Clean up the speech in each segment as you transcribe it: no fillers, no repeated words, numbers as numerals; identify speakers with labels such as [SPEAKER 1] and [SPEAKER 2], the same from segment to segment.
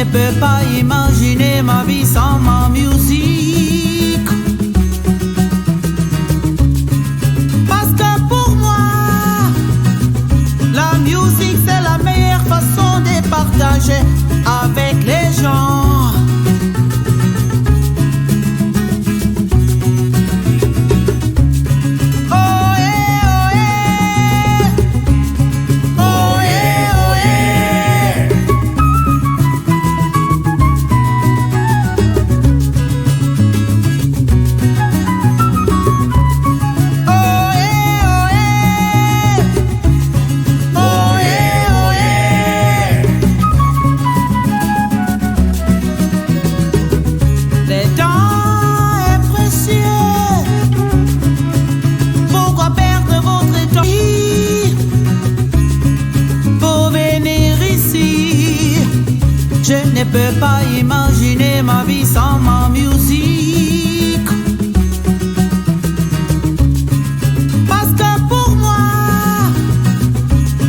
[SPEAKER 1] ne peux pas imaginer ma vie sans ma musique. Parce que pour moi, la musique c'est la meilleure façon de partager avec les gens. Je ne peux pas imaginer ma vie sans ma musique. Parce que pour moi,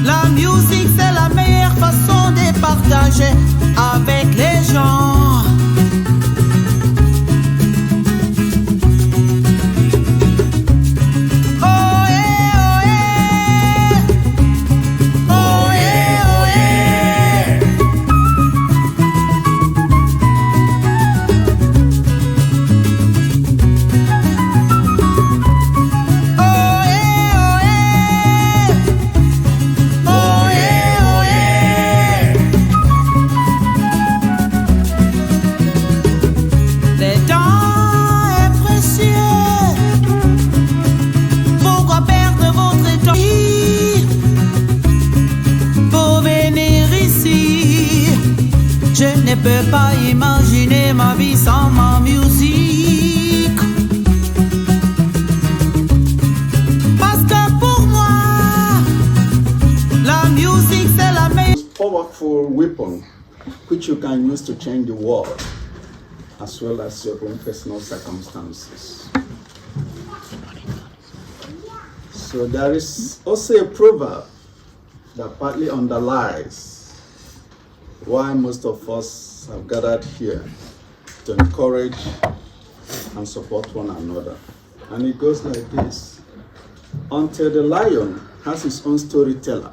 [SPEAKER 1] la musique c'est la meilleure façon de partager avec les gens. Je ne peux pas imaginer ma vie sans ma musique. Parce que pour moi, la musique c'est la meilleure.
[SPEAKER 2] Powerful weapon which you can use to change the world as well as your own personal circumstances. So there is also a proverb that partly underlies why most of us have gathered here to encourage and support one another. And it goes like this: until the lion has his own storyteller,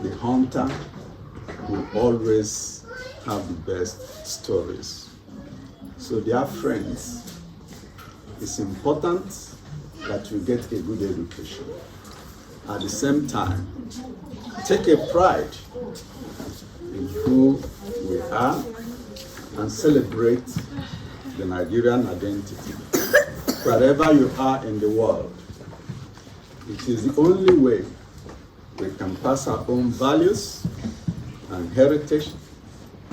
[SPEAKER 2] the hunter will always have the best stories. So dear friends, it's important that we get a good education. At the same time, take a pride in who we are and celebrate the Nigerian identity. Wherever you are in the world, it is the only way we can pass our own values and heritage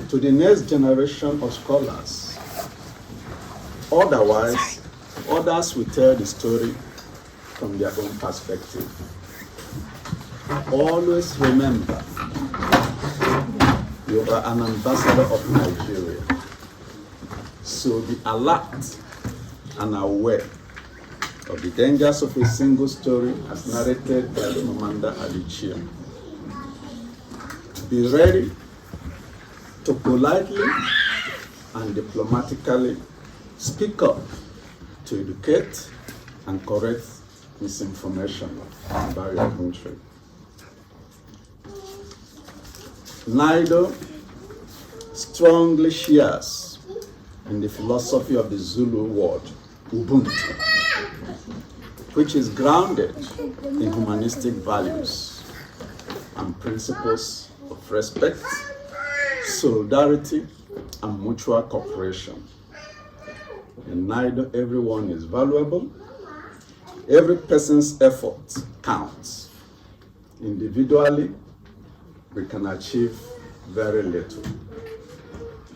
[SPEAKER 2] to the next generation of scholars. Otherwise, others will tell the story from their own perspective. Always remember, you are an ambassador of Nigeria. So be alert and aware of the dangers of a single story as narrated by the Commander Adichie. Be ready to politely and diplomatically speak up to educate and correct misinformation about your country. NIDO strongly shares in the philosophy of the Zulu word, Ubuntu, which is grounded in humanistic values and principles of respect, solidarity, and mutual cooperation. In NIDO, everyone is valuable. Every person's effort counts. Individually, we can achieve very little.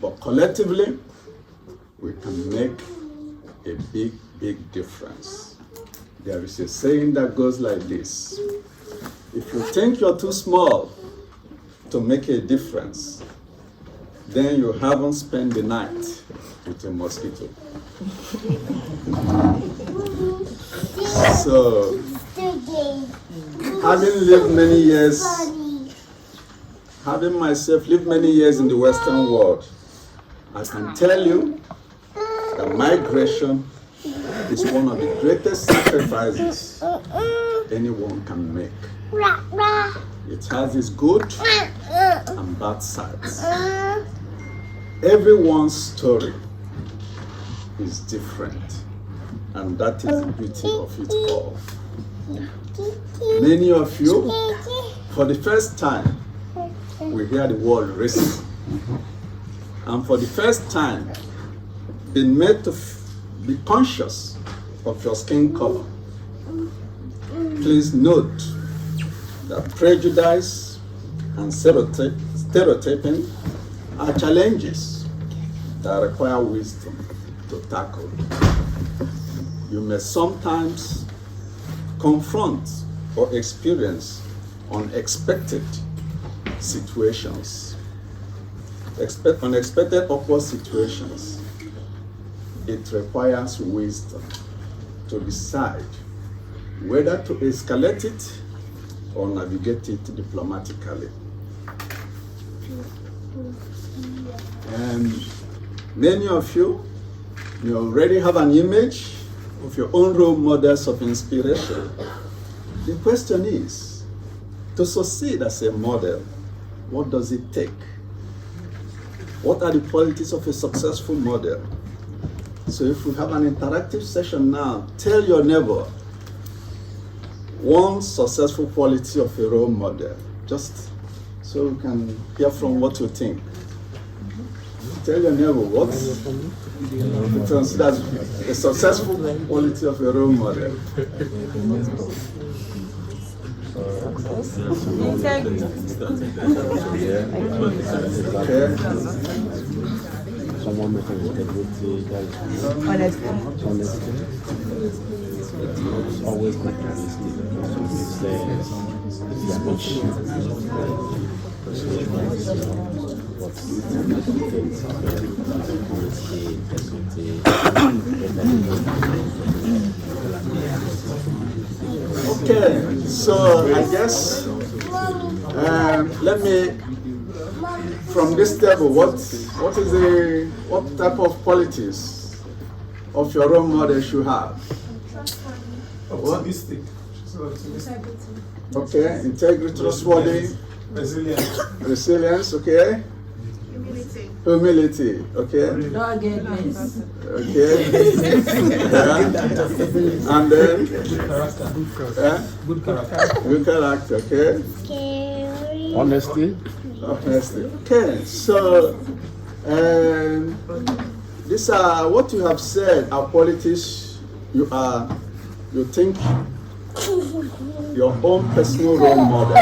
[SPEAKER 2] But collectively, we can make a big, big difference. There is a saying that goes like this: if you think you're too small to make a difference, then you haven't spent the night with a mosquito. So, having lived many years having myself lived many years in the Western world, I can tell you that migration is one of the greatest sacrifices anyone can make. It has its good and bad sides. Everyone's story is different, and that is the beauty of it all. Many of you, for the first time, will hear the word racism, and for the first time, been made to be conscious of your skin color. Please note that prejudice and stereotyping are challenges that require wisdom to tackle. You may sometimes confront or experience unexpected situations, unexpected awkward situations. It requires wisdom to decide whether to escalate it or navigate it diplomatically. And many of you already have an image of your own role models of inspiration. The question is, to succeed as a model, what does it take? What are the qualities of a successful model? So if we have an interactive session now, tell your neighbor one successful quality of a role model, just so we can hear from what you think. Tell your neighbor what you consider a successful quality of a role model.
[SPEAKER 3] Someone with integrity, honesty. It's always materialistic. It's much
[SPEAKER 2] Okay, so I guess let me, from this table, what type of qualities of your role model should have?
[SPEAKER 4] Optimistic.
[SPEAKER 2] Okay, integrity, trustworthy, resilience, okay. Humility, okay.
[SPEAKER 5] Doggedness.
[SPEAKER 2] Okay. And then good character, okay.
[SPEAKER 3] Honesty.
[SPEAKER 2] Okay, so these are what you have said are qualities you think your own personal role model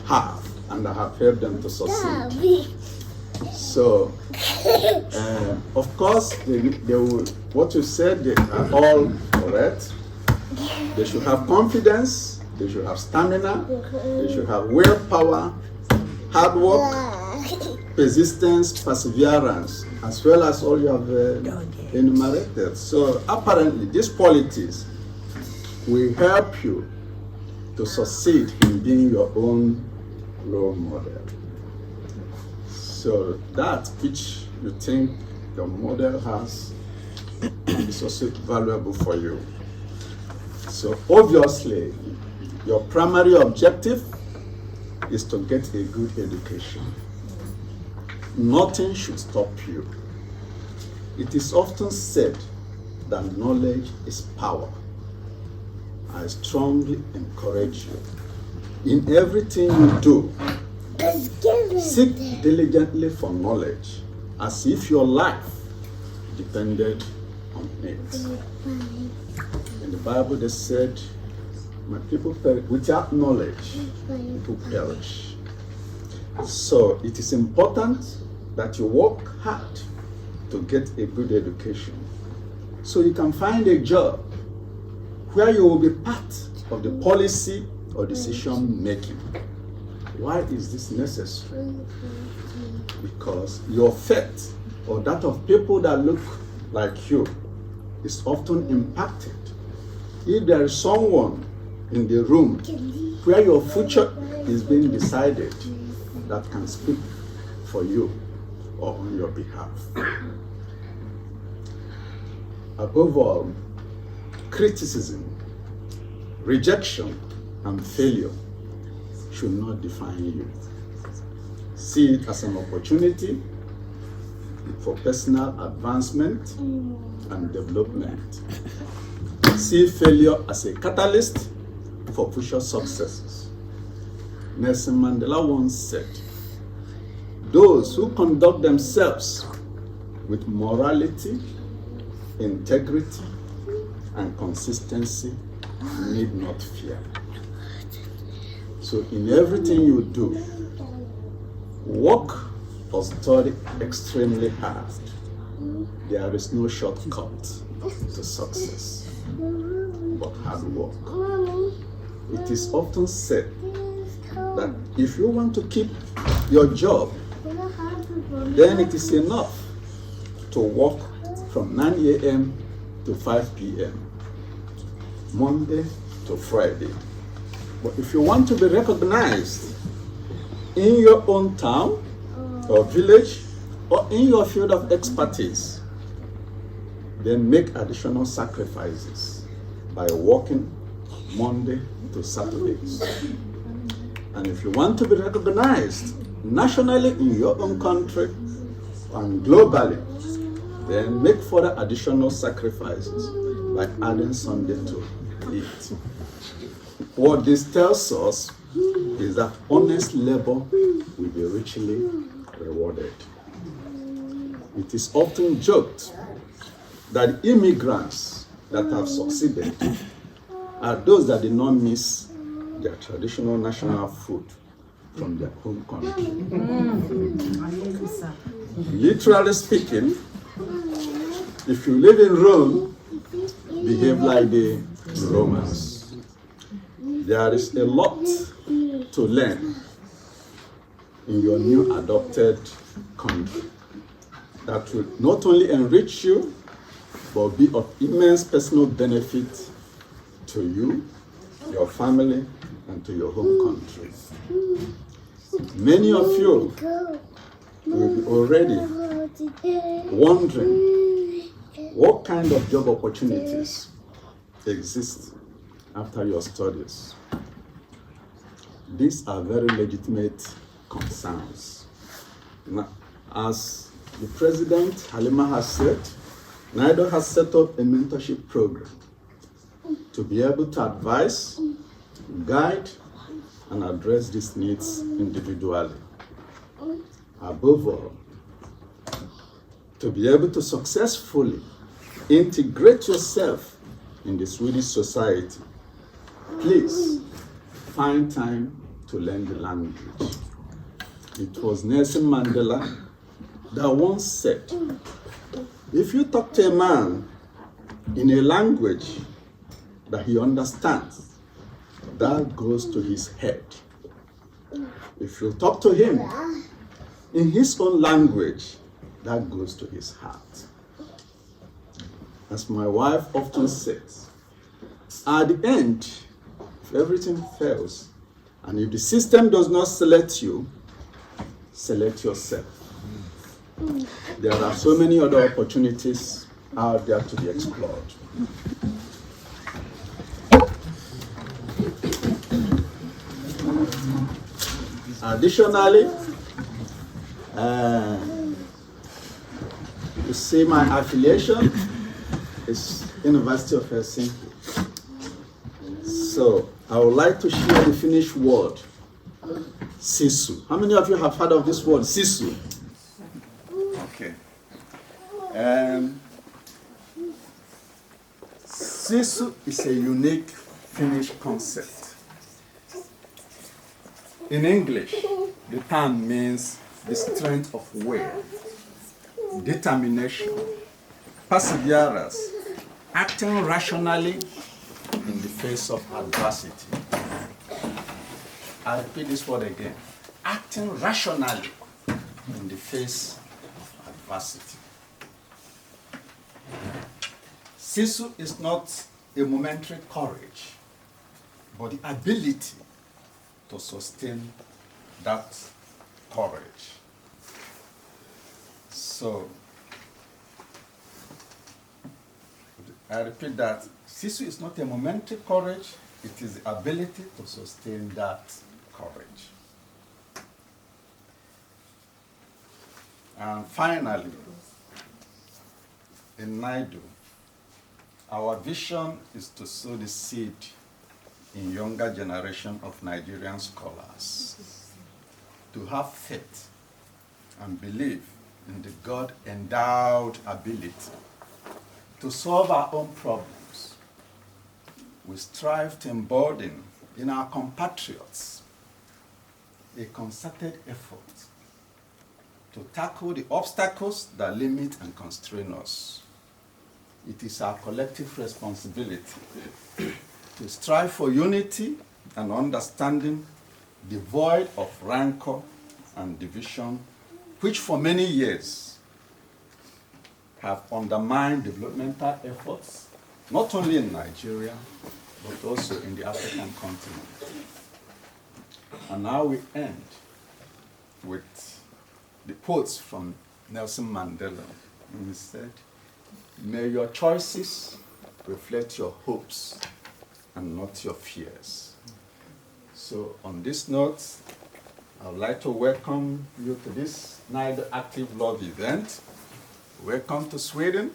[SPEAKER 2] have, and I have helped them to succeed. So, of course, they will, what you said, they are all correct. They should have confidence, they should have stamina, they should have willpower, hard work, persistence, perseverance, as well as all you have enumerated. So apparently these qualities will help you to succeed in being your own role model. So that which you think your model has is also valuable for you. So obviously, your primary objective is to get a good education. Nothing should stop you. It is often said that knowledge is power. I strongly encourage you, in everything you do, seek diligently for knowledge, as if your life depended on it. In the Bible, they said, "My people perish without knowledge, people perish." So it is important that you work hard to get a good education, so you can find a job where you will be part of the policy or decision making. Why is this necessary? Because your fate or that of people that look like you is often impacted. If there is someone in the room where your future is being decided, that can speak for you or on your behalf. Above all, criticism, rejection, and failure should not define you. See it as an opportunity for personal advancement and development. See failure as a catalyst for future successes. Nelson Mandela once said, "Those who conduct themselves with morality, integrity, and consistency need not fear." So in everything you do, work or study extremely hard. There is no shortcut to success but hard work. It is often said that if you want to keep your job, then it is enough to work from 9 a.m. to 5 p.m., Monday to Friday. But if you want to be recognized in your own town or village or in your field of expertise, then make additional sacrifices by working Monday to Saturdays. And if you want to be recognized nationally in your own country and globally, then make further additional sacrifices by adding Sunday to it. What this tells us is that honest labor will be richly rewarded. It is often joked that immigrants that have succeeded are those that did not miss their traditional national food from their home country. Literally speaking, if you live in Rome, behave like the Romans. There is a lot to learn in your new adopted country that will not only enrich you, but be of immense personal benefit to you, your family, and to your home country. Many of you will be already wondering what kind of job opportunities exist after your studies. These are very legitimate concerns. Now, as the President Halima has said, NIDO has set up a mentorship program to be able to advise, guide, and address these needs individually. Above all, to be able to successfully integrate yourself in the Swedish society, please find time to learn the language. It was Nelson Mandela that once said, if you talk to a man in a language that he understands, that goes to his head. If you talk to him in his own language, that goes to his heart. As my wife often says, at the end, if everything fails, and if the system does not select you, select yourself. There are so many other opportunities out there to be explored. Additionally, you see my affiliation is University of Helsinki. So I would like to share the Finnish word, sisu. How many of you have heard of this word, sisu? Okay. Sisu is a unique Finnish concept. In English, the term means the strength of will, determination, perseverance, acting rationally in the face of adversity. I repeat this word again. Acting rationally in the face of adversity. Sisu is not a momentary courage, but the ability to sustain that courage. So, I repeat that Sisu is not a momentary courage, it is the ability to sustain that courage. And finally, in Naidu, our vision is to sow the seed in younger generation of Nigerian scholars to have faith and believe in the God-endowed ability to solve our own problems. We strive to embody in our compatriots a concerted effort to tackle the obstacles that limit and constrain us. It is our collective responsibility to strive for unity and understanding devoid of rancor and division, which for many years have undermined developmental efforts, not only in Nigeria, but also in the African continent. And now we end with the quotes from Nelson Mandela. And he said, "May your choices reflect your hopes and not your fears." So on this note, I would like to welcome you to this Night Active Love event. Welcome to Sweden,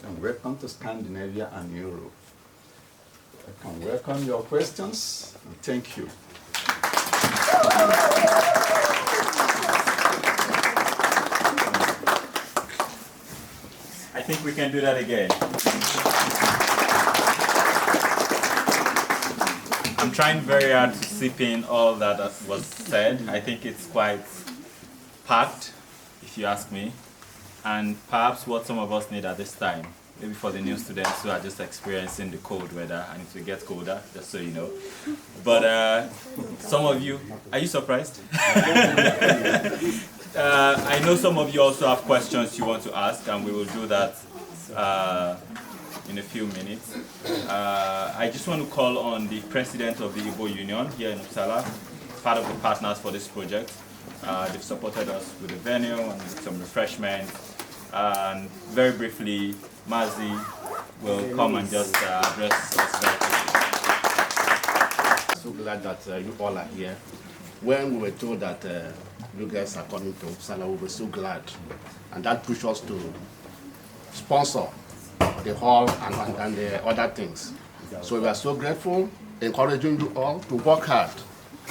[SPEAKER 2] and welcome to Scandinavia and Europe. I can welcome your questions, and thank you.
[SPEAKER 4] I think we can do that again. I'm trying very hard to sip in all that was said. I think it's quite packed, if you ask me, and perhaps what some of us need at this time, maybe for the new students who are just experiencing the cold weather, and it will get colder, just so you know. But some of you, are you surprised? I know some of you also have questions you want to ask, and we will do that in a few minutes. I just want to call on the president of the Igbo Union here in Uppsala, part of the partners for this project. They've supported us with the venue and with some refreshment. And very briefly, Mazi will come and just address us very quickly.
[SPEAKER 5] So glad that you all are here. When we were told that you guys are coming to Uppsala, we were so glad. And that pushed us to sponsor the hall and the other things. So we are so grateful, encouraging you all to work hard.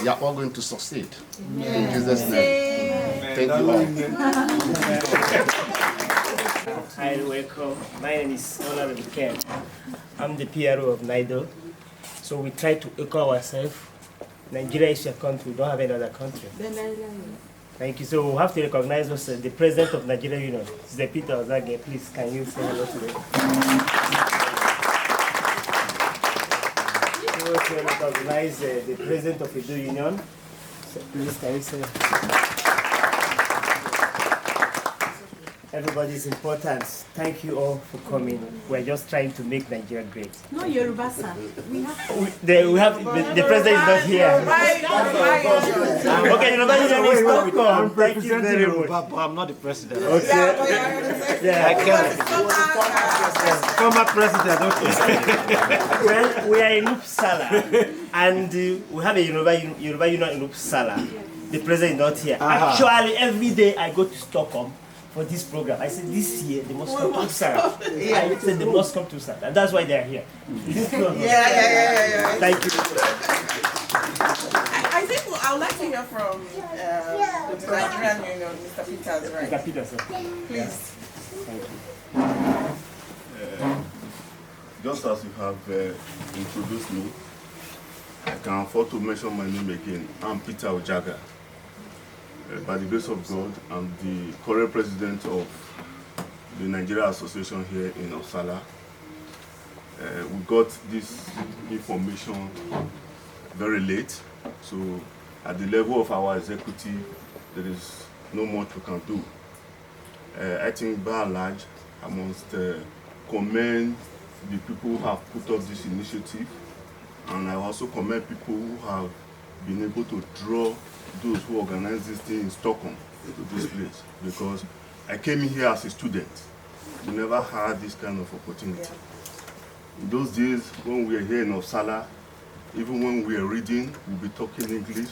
[SPEAKER 5] You are all going to succeed. In Jesus' name. Thank you all.
[SPEAKER 6] Hi, welcome. My name is Honorable Ken. I'm the PRO of NIDO. So we try to echo ourselves. Nigeria is your country, we don't have any other country. Thank you. So we have to recognize us as the president of Nigeria Union, Mr. Peter Ozage. Please, can you say hello to them? We also recognize the president of the Union. So please, can you say everybody is important. Thank you all for coming. We're just trying to make Nigeria great.
[SPEAKER 7] No, Yoruba, sir. We
[SPEAKER 6] have the president is not here. Okay, Yoruba is not. Thank you very much.
[SPEAKER 3] But I'm not the president.
[SPEAKER 6] Okay. Yeah.
[SPEAKER 3] Former president, okay.
[SPEAKER 6] Well, we are in Uppsala, and we have a Yoruba Union in Uppsala. The president is not here. Actually, every day I go to Stockholm for this program. I said this year they must come to Uppsala. I said they must come to Uppsala, and that's why they are here.
[SPEAKER 7] Yeah.
[SPEAKER 6] Thank you.
[SPEAKER 7] I think I would like to hear from the Nigerian Union, Mr. Peters, right?
[SPEAKER 6] Mr. Peters,
[SPEAKER 7] Please.
[SPEAKER 6] Thank you.
[SPEAKER 8] Just as you have introduced me, I can afford to mention my name again. I'm Peter Ojaga. By the grace of God, I'm the current president of the Nigeria Association here in Uppsala. We got this information very late, so at the level of our executive, there is no much we can do. I think by and large, I must commend the people who have put up this initiative, and I also commend people who have been able to draw those who organized this thing in Stockholm to this place, because I came in here as a student. We never had this kind of opportunity. In those days, when we were here in Uppsala, even when we were reading, we'll be talking English.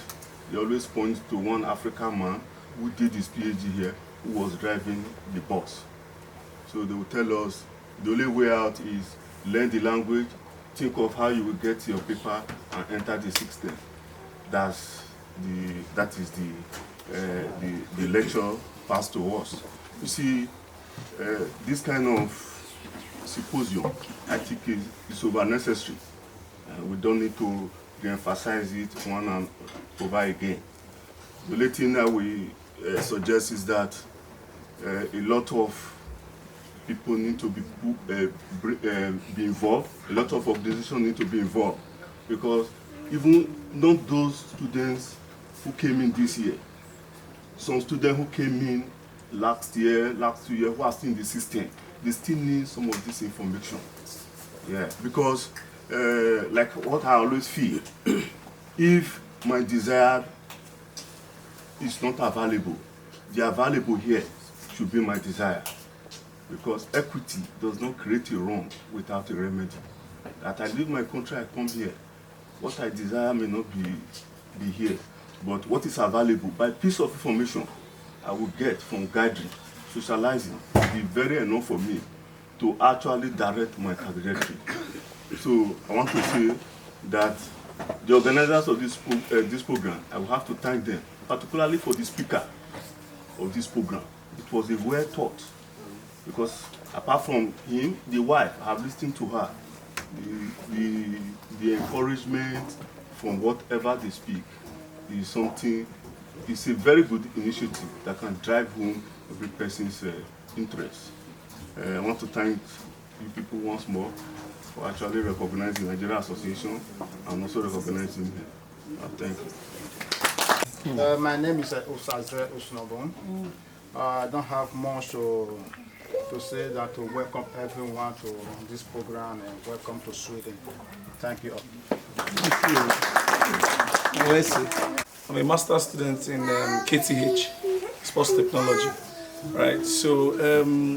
[SPEAKER 8] They always point to one African man who did his PhD here, who was driving the bus. So they will tell us the only way out is learn the language, think of how you will get your paper and enter the system. That is the lecture passed to us. You see, this kind of symposium, I think is over necessary. We don't need to re-emphasize it one and over again. The only thing that we suggest is that a lot of people need to be involved. A lot of organizations need to be involved, because even not those students who came in this year, some students who came in last year, last 2 years, who are still in the system, they still need some of this information. Yeah, because like what I always feel, if my desire is not available, the available here should be my desire. Because equity does not create a wrong without a remedy. That I leave my country, I come here. What I desire may not be here, but what is available by piece of information I will get from gathering, socializing, will be very enough for me to actually direct my trajectory. So I want to say that the organizers of this program, I will have to thank them, particularly for the speaker of this program. It was a well taught, because apart from him, the wife, I have listened to her. The encouragement from whatever they speak is something, it's a very good initiative that can drive home every person's interest. I want to thank you people once more for actually recognizing the Nigeria Association and also recognizing me. Thank you.
[SPEAKER 9] My name is Osaze Osnobon. I don't have much to say that to welcome everyone to this program and welcome to Sweden. Thank you all.
[SPEAKER 10] I'm a master's student in KTH, Sports Technology. Right, so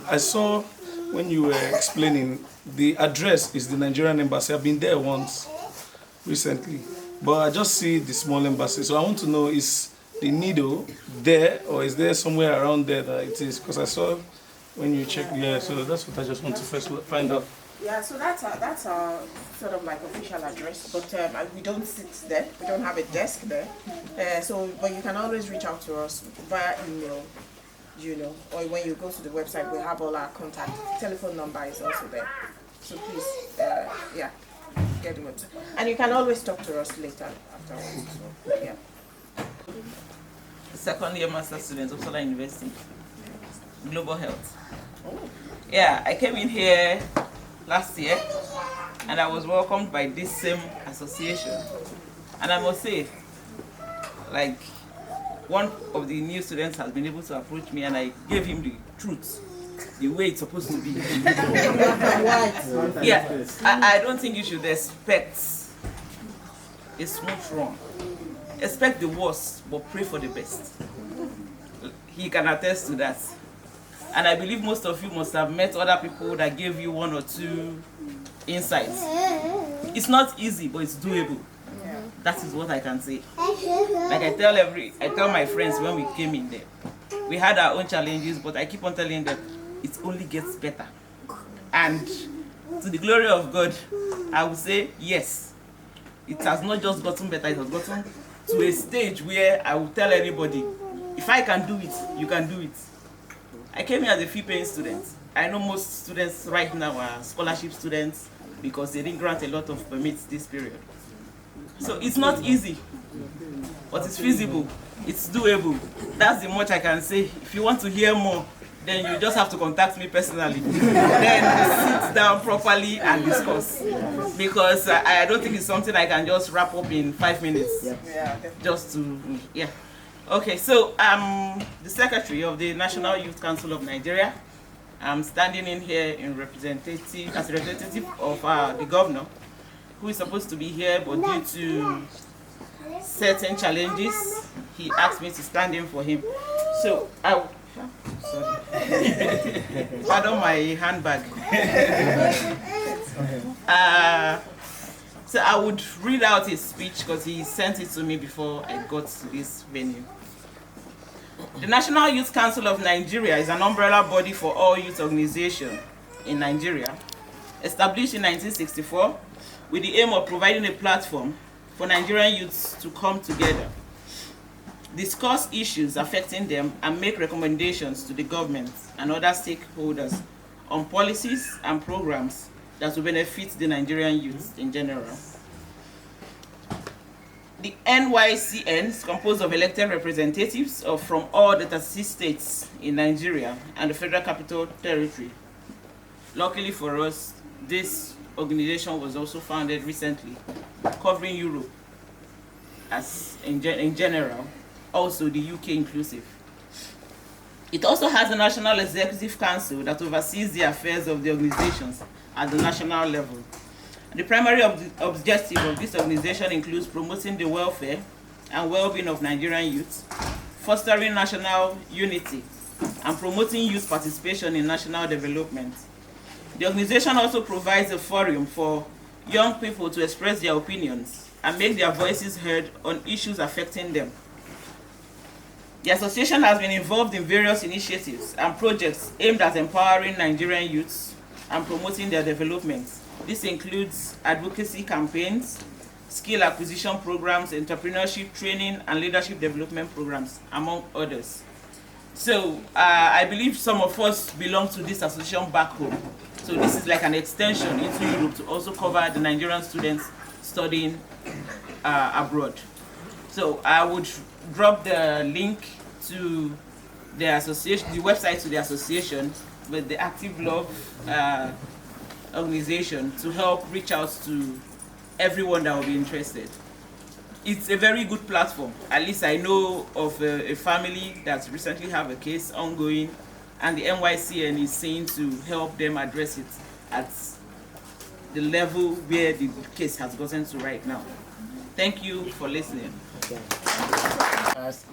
[SPEAKER 10] I saw when you were explaining, the address is the Nigerian embassy. I've been there once recently, but I just see the small embassy. So I want to know, is the needle there, or is there somewhere around there that it is? Because I saw when you check, yeah, so that's what I just want to first find out.
[SPEAKER 7] Yeah, so that's our sort of like official address, but we don't sit there. We don't have a desk there. But you can always reach out to us via email, you know, or when you go to the website, we have all our contact. Telephone number is also there. So please, yeah, get the website. And you can always talk to us later afterwards. So, yeah.
[SPEAKER 11] Second year master student of Uppsala University, Global Health. Yeah, I came in here last year and I was welcomed by this same association. And I must say, like, one of the new students has been able to approach me and I gave him the truth, the way it's supposed to be. Yeah, I don't think you should expect a smooth run. Expect the worst, but pray for the best. He can attest to that. And I believe most of you must have met other people that gave you one or two insights. It's not easy, but it's doable. That is what I can say. Like I tell my friends when we came in there, we had our own challenges, but I keep on telling them it only gets better. And to the glory of God, I would say yes. It has not just gotten better, it has gotten to a stage where I will tell anybody, if I can do it, you can do it. I came here as a fee-paying student. I know most students right now are scholarship students because they didn't grant a lot of permits this period. So it's not easy, but it's feasible, it's doable. That's the much I can say. If you want to hear more, then you just have to contact me personally. Then sit down properly and discuss. Because I don't think it's something I can just wrap up in 5 minutes. Just to, yeah. Okay, so I'm the secretary of the National Youth Council of Nigeria. I'm standing in here as a representative of the governor, who is supposed to be here, but due to certain challenges, he asked me to stand in for him. So pardon my handbag. So I would read out his speech because he sent it to me before I got to this venue. The National Youth Council of Nigeria is an umbrella body for all youth organizations in Nigeria, established in 1964 with the aim of providing a platform for Nigerian youths to come together, discuss issues affecting them, and make recommendations to the government and other stakeholders on policies and programs that will benefit the Nigerian youth in general. The NYCN is composed of elected representatives from all the 36 states in Nigeria and the Federal Capital Territory. Luckily for us, this organization was also founded recently, covering Europe as in general, also the UK inclusive. It also has a National Executive Council that oversees the affairs of the organizations at the national level. The primary objective of this organization includes promoting the welfare and well-being of Nigerian youth, fostering national unity, and promoting youth participation in national development. The organization also provides a forum for young people to express their opinions and make their voices heard on issues affecting them. The association has been involved in various initiatives and projects aimed at empowering Nigerian youths and promoting their development. This includes advocacy campaigns, skill acquisition programs, entrepreneurship training, and leadership development programs, among others. So I believe some of us belong to this association back home. So this is like an extension into Europe to also cover the Nigerian students studying abroad. So I would drop the link to the association, the website to the association with the Active Love organization to help reach out to everyone that will be interested. It's a very good platform. At least I know of a family that recently have a case ongoing, and the NYCN is saying to help them address it at the level where the case has gotten to right now. Thank you for listening.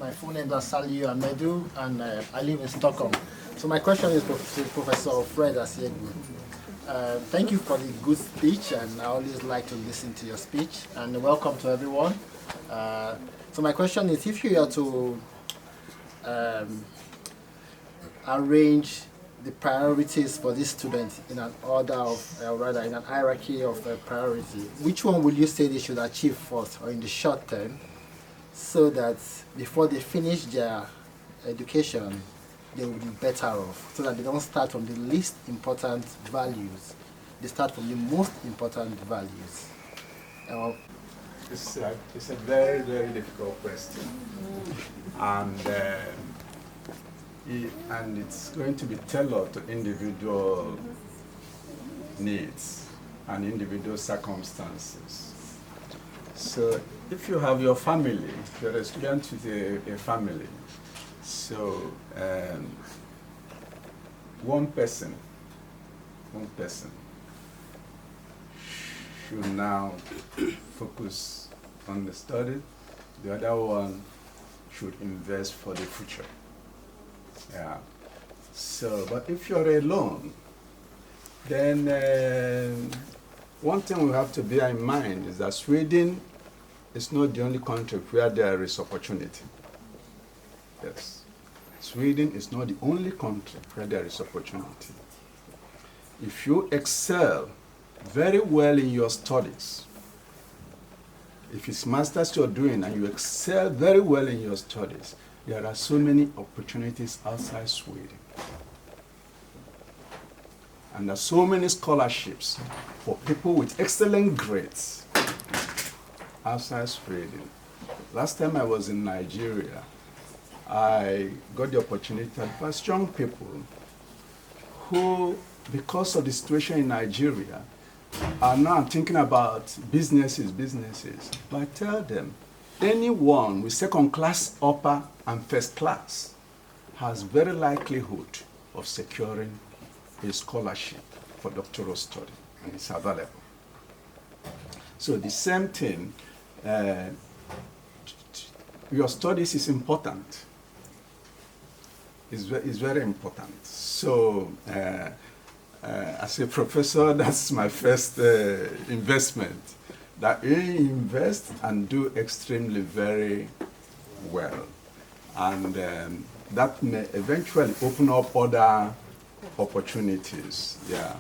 [SPEAKER 12] My full name is Saliu Amedu, and I live in Stockholm. So my question is to Professor Fred Asiegbu. Thank you for the good speech, and I always like to listen to your speech, and welcome to everyone. So my question is, if you are to arrange the priorities for this student in an order of, rather in an hierarchy of priority, which one will you say they should achieve first or in the short term, so that before they finish their education, they will be better off, so that they don't start from the least important values, they start from the most important values?
[SPEAKER 2] It's a very, very difficult question. And it's going to be tailored to individual needs and individual circumstances. So if you have your family, you're a student with a family, so one person should now focus on the study, the other one should invest for the future. Yeah. So, but if you're alone, then one thing we have to bear in mind is that Sweden is not the only country where there is opportunity. Yes. Sweden is not the only country where there is opportunity. If you excel very well in your studies, if it's masters you're doing and you excel very well in your studies, there are so many opportunities outside Sweden. And there are so many scholarships for people with excellent grades outside Sweden. Last time I was in Nigeria, I got the opportunity to advise young people who, because of the situation in Nigeria, are now thinking about businesses. But I tell them, anyone with second class, upper, and first class has very likelihood of securing a scholarship for doctoral study, and it's available. So the same thing your studies is important. It's very important. So, as a professor, that's my first investment. That you invest and do extremely very well. And that may eventually open up other opportunities. Yeah.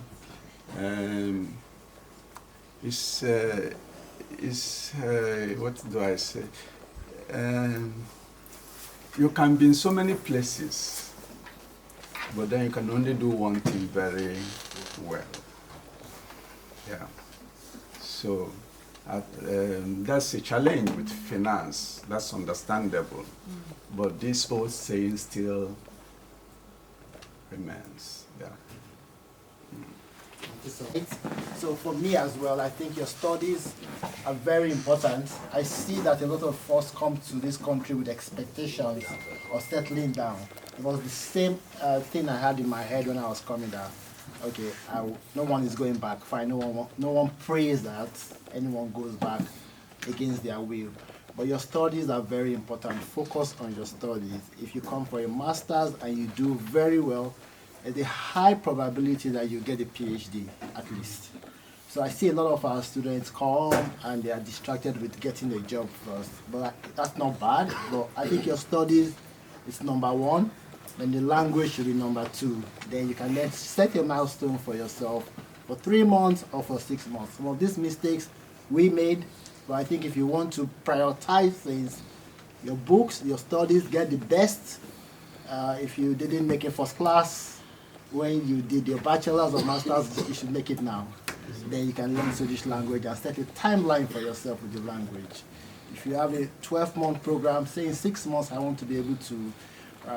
[SPEAKER 2] What do I say? You can be in so many places, but then you can only do one thing very well. Yeah. So that's a challenge with finance. That's understandable. But this old saying still remains. Yeah.
[SPEAKER 12] So for me as well, I think your studies are very important. I see that a lot of us come to this country with expectations of settling down. It was the same thing I had in my head when I was coming down. Okay, no one is going back. Fine, no one prays that anyone goes back against their will. But your studies are very important. Focus on your studies. If you come for a master's and you do very well, there's a high probability that you get a PhD, at least. So I see a lot of our students come and they are distracted with getting a job first. But that's not bad. But I think your studies is number one, then the language should be number two. Then you can then set a milestone for yourself for 3 months or for 6 months. Some of these mistakes we made, but I think if you want to prioritize things, your books, your studies, get the best. If you didn't make it first class when you did your bachelor's or master's, you should make it now. Then you can learn Swedish language and set a timeline for yourself with the language. If you have a 12-month program, say in 6 months I want to be able to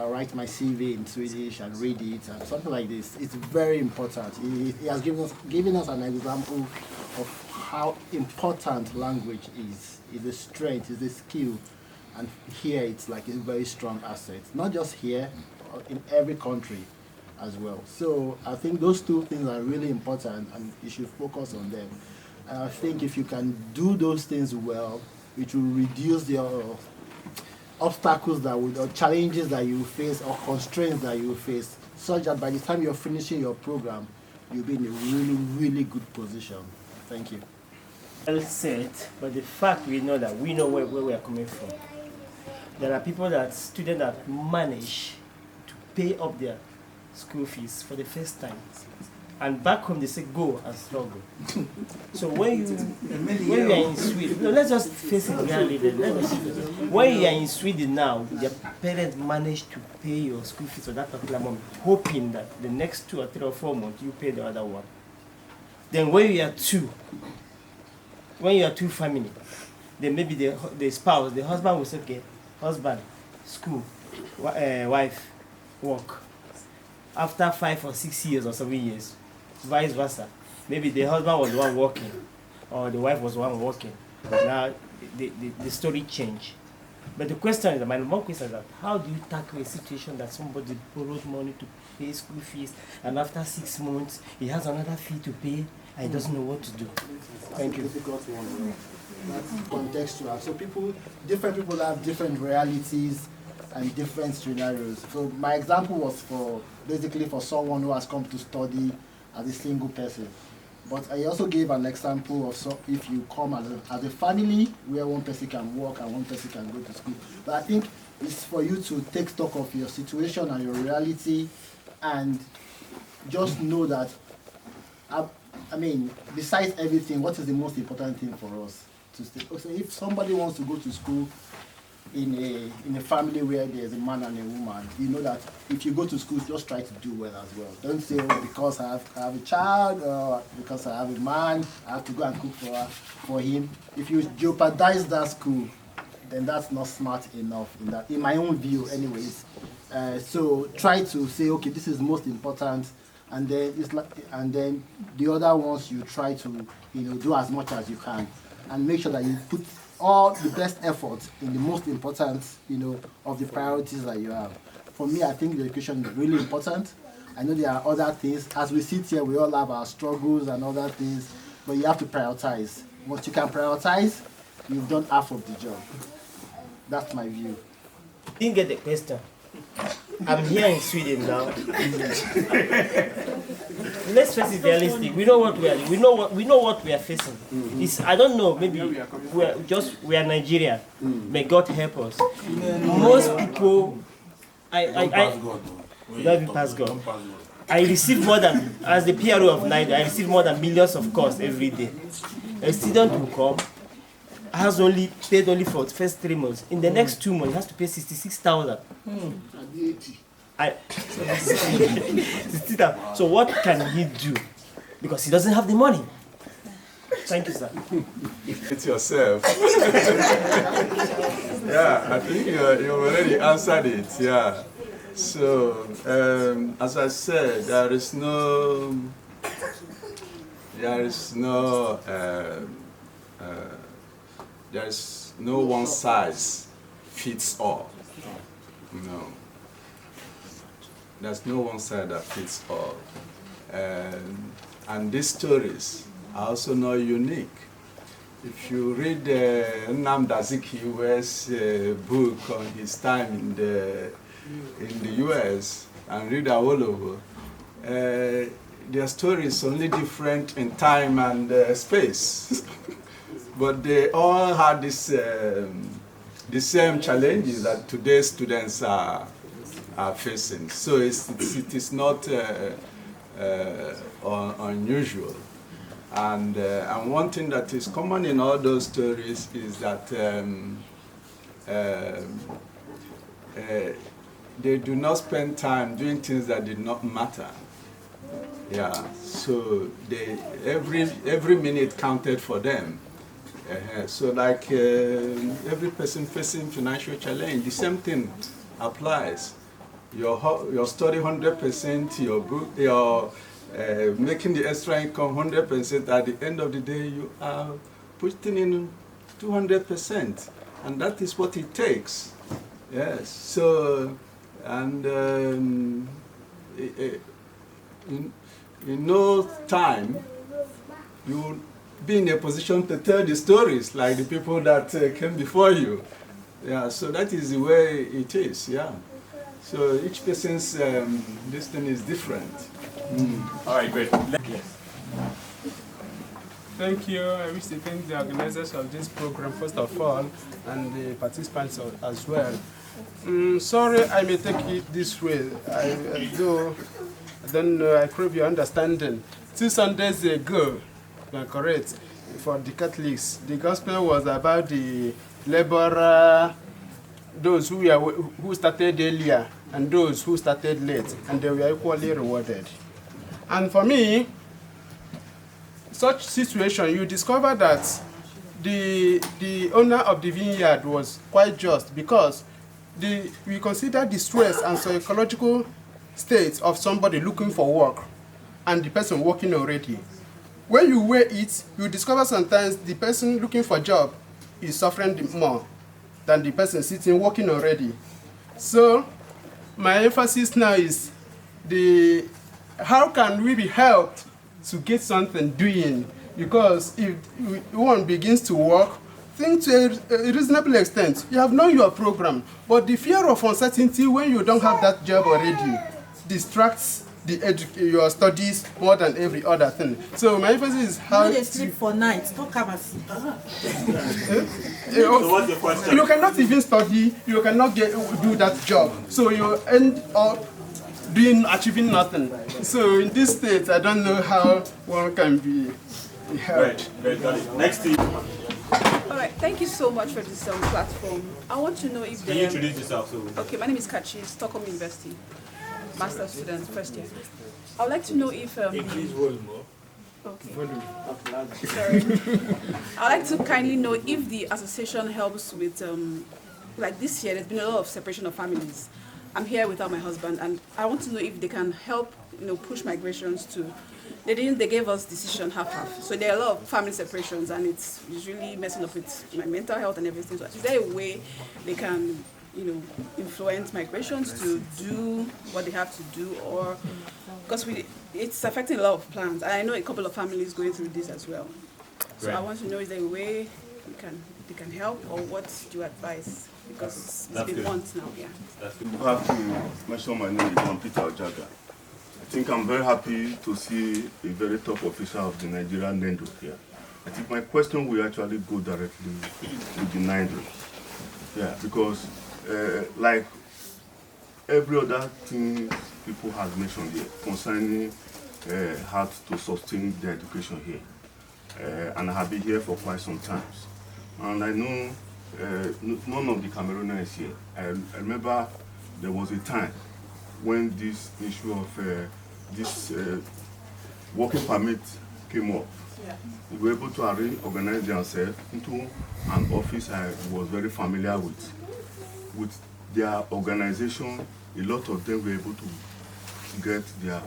[SPEAKER 12] write my CV in Swedish and read it and something like this, it's very important. He has given us an example of how important language is. It's a strength, it's a skill, and here it's like a very strong asset. Not just here, in every country as well. So I think those two things are really important and you should focus on them. And I think if you can do those things well, it will reduce your obstacles or challenges that you face or constraints that you face, such that by the time you're finishing your program, you'll be in a really, really good position. Thank you.
[SPEAKER 6] Well said, but the fact we know where we are coming from. There are students that manage to pay up their school fees for the first time. And back home they say go and struggle. So when you are in Sweden, no, let's just face it reality then. When you are in Sweden now, your parents manage to pay your school fees for that particular moment, hoping that the next 2 or 3 or 4 months you pay the other one. Then when you are two family, then maybe the spouse, the husband will say, okay, husband, school, wife, work. After 5 or 6 years or 7 years, vice versa. Maybe the husband was the one working, or the wife was the one working. Now the story changed. But the question is, my number one question is that how do you tackle a situation that somebody borrowed money to pay school fees, and after 6 months he has another fee to pay and he doesn't know what to do? Thank you.
[SPEAKER 12] That's contextual. So different people have different realities and different scenarios. So my example was basically for someone who has come to study as a single person. But I also gave an example of if you come as a family where one person can work and one person can go to school. But I think it's for you to take stock of your situation and your reality and just know that, I mean, besides everything, what is the most important thing for us? So if somebody wants to go to school in a family where there's a man and a woman, you know that if you go to school, just try to do well as well. Don't say, oh, because I have a child or because I have a man, I have to go and cook for him. If you jeopardize that school, then that's not smart enough in my own view anyways. So try to say, okay, this is most important, and then the other ones you try to do as much as you can, and make sure that you put all the best effort in the most important, of the priorities that you have. For me, I think the education is really important. I know there are other things. As we sit here, we all have our struggles and other things, but you have to prioritize. Once you can prioritize, you've done half of the job. That's my view.
[SPEAKER 6] Didn't get the question. I'm here in Sweden now. Let's face it realistic. We know what we are facing. It's, I don't know, maybe we are Nigerian. May God help us. Most people don't even pass God. I receive more than, as the PRO of NIDA, I receive more than millions of calls every day. A student will come, has only paid only for the first 3 months. In the next 2 months, he has to pay 66,000. So what can he do? Because he doesn't have the money. Thank you, sir.
[SPEAKER 13] It's yourself. Yeah, I think you already answered it. Yeah. So, as I said, there is no one size fits all. No. There's no one size that fits all. And these stories are also not unique. If you read Nnamdi Azikiwe's book on his time in the US and read Awolowo, their story is only different in time and space. But they all had this, the same challenges that today's students are facing. So it is not unusual. And one thing that is common in all those stories is that they do not spend time doing things that did not matter. Yeah, so every minute counted for them. So like every person facing financial challenge, the same thing applies. Your study 100%, your book, your making the extra income 100%. At the end of the day, you are putting in 200%, and that is what it takes. Yes. So, and in no time, you will be in a position to tell the stories like the people that came before you. Yeah. So that is the way it is. Yeah. So each person's this thing is different.
[SPEAKER 4] All right, great.
[SPEAKER 14] Thank you. I wish to thank the organizers of this program first of all, and the participants as well. Sorry, I may take it this way. I don't know, I crave your understanding. 2 Sundays ago, correct, for the Catholics, the gospel was about the laborer, those who started earlier and those who started late, and they were equally rewarded. And for me, such situation, you discover that the owner of the vineyard was quite just, because we consider the stress and psychological state of somebody looking for work and the person working already. When you weigh it, you discover sometimes the person looking for a job is suffering more than the person sitting working already. So my emphasis now is how can we be helped to get something doing? Because if one begins to work, think to a reasonable extent, you have known your program, but the fear of uncertainty when you don't have that job already distracts your studies more than every other thing. So my emphasis is how
[SPEAKER 15] you sleep for night. Don't come and see.
[SPEAKER 4] So what's the question?
[SPEAKER 14] You cannot even study. You cannot do that job. So you end up achieving nothing. So in this state, I don't know how one can be helped.
[SPEAKER 4] Great, got it. Next to you.
[SPEAKER 16] All right, thank you so much for this platform. I want to know if
[SPEAKER 4] Can you introduce yourself?
[SPEAKER 16] Okay, my name is Kachi, Stockholm University, master's student, first year. I would like to know if
[SPEAKER 14] Increase volume more.
[SPEAKER 16] Okay. Sorry. I'd like to kindly know if the association helps with, like this year, there's been a lot of separation of families. I'm here without my husband, and I want to know if they can help, push migrations to. They gave us decision half-half. So there are a lot of family separations, and it's usually messing up with my mental health and everything. So is there a way they can, influence migrations to do what they have to do, or because it's affecting a lot of plans. And I know a couple of families going through this as well. So
[SPEAKER 4] Right.
[SPEAKER 16] I want to know, is there a way we can they can help, or what do you advise? Because it's
[SPEAKER 8] That's
[SPEAKER 16] been
[SPEAKER 8] good.
[SPEAKER 16] months now, yeah.
[SPEAKER 8] I have to mention my name again, Peter Ojaga. I think I'm very happy to see a very top official of the Nigerian NENDO here. I think my question will actually go directly to the NENDO. Yeah, because like every other thing people have mentioned here concerning how to sustain their education here. And I have been here for quite some time. And I know none of the Cameroonians here. I remember there was a time when this issue of this working permit came up.
[SPEAKER 7] Yeah.
[SPEAKER 8] We were able to organize themselves into an office I was very familiar with. With their organization, a lot of them were able to get their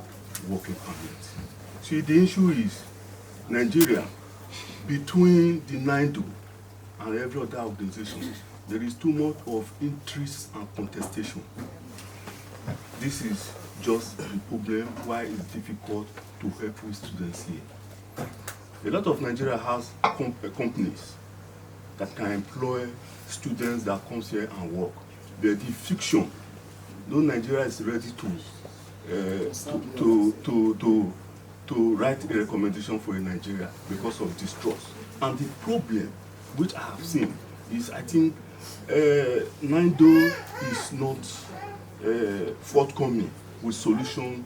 [SPEAKER 8] working permit. See, the issue is Nigeria, between the NINDO and every other organization, there is too much of interest and contestation. This is just the problem why it's difficult to help with students here. A lot of Nigeria has companies that can employ students that come here and work. But the fiction, though Nigeria is ready to write a recommendation for Nigeria because of distrust. And the problem, which I have seen, is I think NINDO is not forthcoming with solution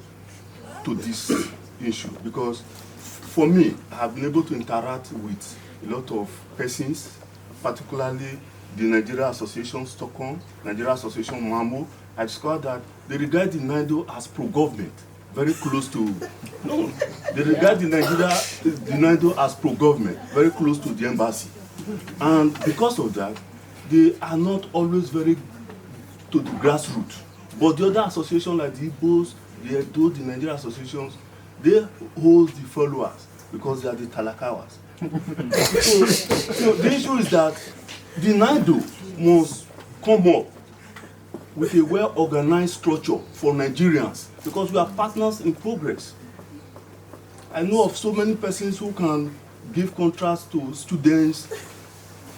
[SPEAKER 8] to this issue, because for me, I have been able to interact with a lot of persons, particularly the Nigeria Association Stockholm, Nigeria Association Mamo. I discovered that they regard the NINDO as pro-government, very close to, no, they regard the NINDO as pro-government, very close to the embassy. And because of that, they are not always very to the grassroots. But the other associations like the Igbos, the Edo, the Nigeria associations, they hold the followers because they are the Talakawas. So the issue is that the NINDO must come up with a well-organized structure for Nigerians, because we are partners in progress. I know of so many persons who can give contracts to students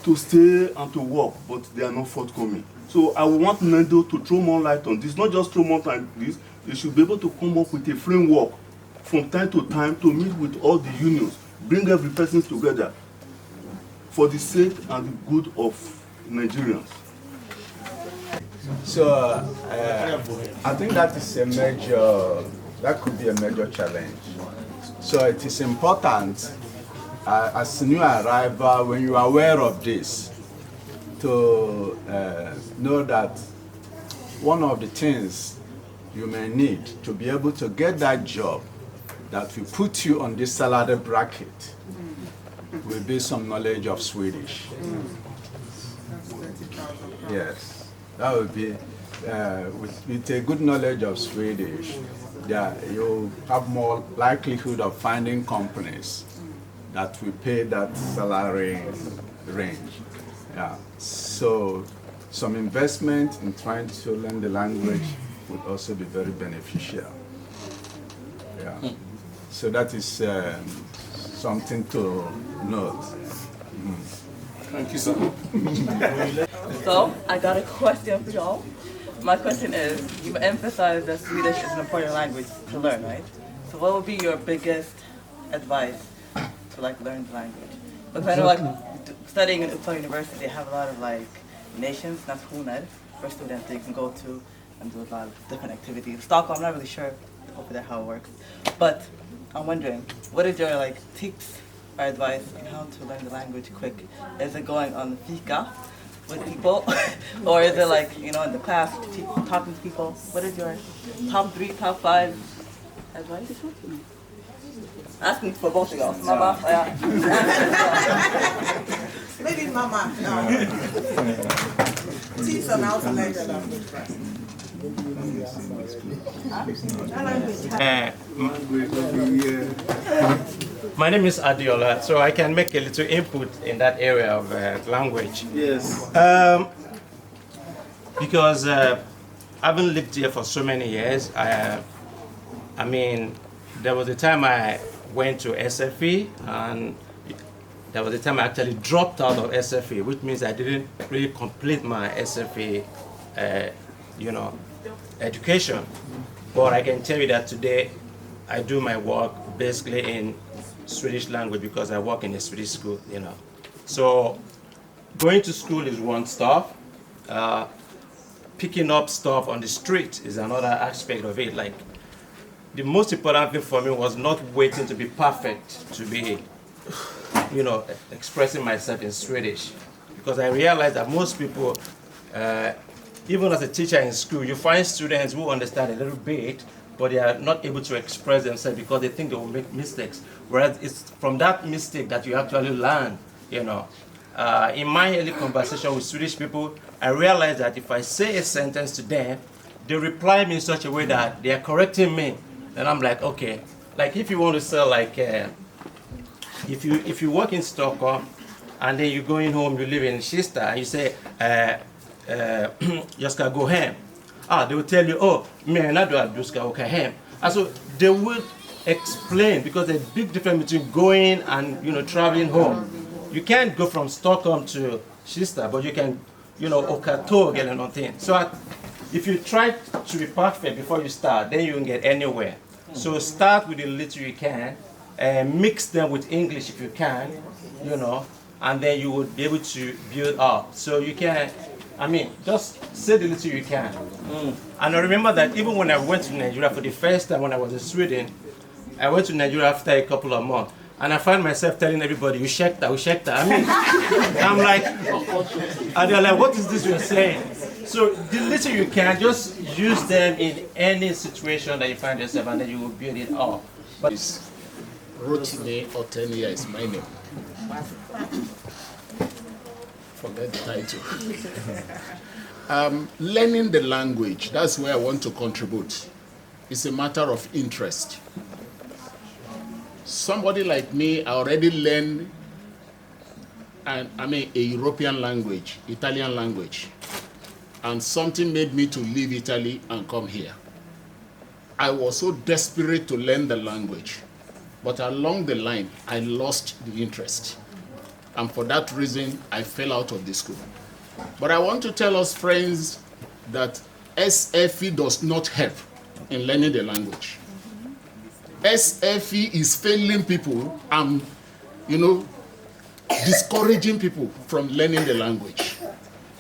[SPEAKER 8] to stay and to work, but they are not forthcoming. So I want NINDO to throw more light on this, not just throw more light on this, they should be able to come up with a framework from time to time to meet with all the unions, bring every person together for the sake and the good of Nigerians.
[SPEAKER 13] So I think that is that could be a major challenge. So it is important as a new arrival, when you are aware of this, to know that one of the things you may need to be able to get that job that will put you on this salary bracket will be some knowledge of Swedish. Yes, that would be, with a good knowledge of Swedish, you have more likelihood of finding companies that will pay that salary range. Yeah. So some investment in trying to learn the language would also be very beneficial. Yeah. So that is something to note.
[SPEAKER 10] Thank you, sir.
[SPEAKER 11] So, I got a question for y'all. My question is, you've emphasized that Swedish is an important language to learn, right? So what would be your biggest advice to learn the language? Because I know studying in Uppsala University, they have a lot of nations, nationer, for students they can go to and do a lot of different activities. Stockholm, I'm not really sure over there how it works. But I'm wondering, what is your tips or advice on how to learn the language quick? Is it going on the fika with people? Or is it in the class, talking to people? What is your top 3, top 5 advice? Asking for both of y'all. Mama,
[SPEAKER 7] Maybe Mama. No. Teach them how to learn the language first.
[SPEAKER 3] My name is Adiola, so I can make a little input in that area of language.
[SPEAKER 10] Yes.
[SPEAKER 3] Because having lived here for so many years, I mean, there was a time I went to SFE, and That was the time I actually dropped out of SFA, which means I didn't really complete my SFA, education. But I can tell you that today I do my work basically in Swedish language because I work in a Swedish school, So going to school is one stuff. Picking up stuff on the street is another aspect of it. Like, the most important thing for me was not waiting to be perfect to be, expressing myself in Swedish. Because I realized that most people, even as a teacher in school, you find students who understand a little bit, but they are not able to express themselves because they think they will make mistakes. Whereas it's from that mistake that you actually learn, In my early conversation with Swedish people, I realized that if I say a sentence to them, they reply me in such a way that they are correcting me. And I'm like, okay. Like if you want to sell, like, if you work in Stockholm, and then you're going home, you live in Kista, and you say, jag ska gå hem. They will tell you, oh, du ska åka hem. And so they will explain, because there's a big difference between going and, traveling home. You can't go from Stockholm to Kista, but you can, åka tåg eller någonting. So if you try to be perfect before you start, then you can get anywhere. So start with the little you can, mix them with English if you can, and then you would be able to build up. So you can, just say the little you can. And I remember that even when I went to Nigeria for the first time when I was in Sweden, I went to Nigeria after a couple of months. And I find myself telling everybody, ushekta. I'm like, and they're like, what is this you're saying? So the little you can, just use them in any situation that you find yourself, and then you will build it up. But
[SPEAKER 5] Rotimi Otenia is my name. Forget the title. Learning the language, that's where I want to contribute. It's a matter of interest. Somebody like me, I already learned a European language, Italian language. And something made me to leave Italy and come here. I was so desperate to learn the language. But along the line, I lost the interest. And for that reason, I fell out of the school. But I want to tell us, friends, that SFE does not help in learning the language. SFE is failing people and, discouraging people from learning the language.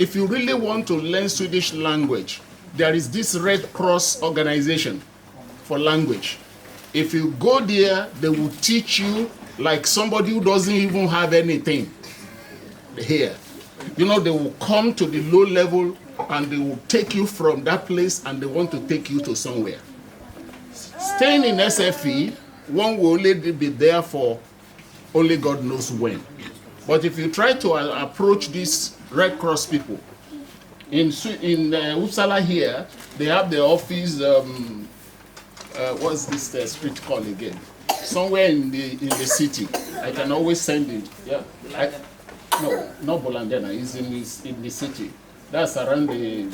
[SPEAKER 5] If you really want to learn Swedish language, there is this Red Cross organization for language. If you go there, they will teach you like somebody who doesn't even have anything here. They will come to the low level and they will take you from that place and they want to take you to somewhere. Staying in SFE, one will only be there for only God knows when. But if you try to approach these Red Cross people, in Uppsala here, they have the office, what's this street called again? Somewhere in the city. I can always send it. Yeah. No, not Bolandena, it's in the city. That's around the...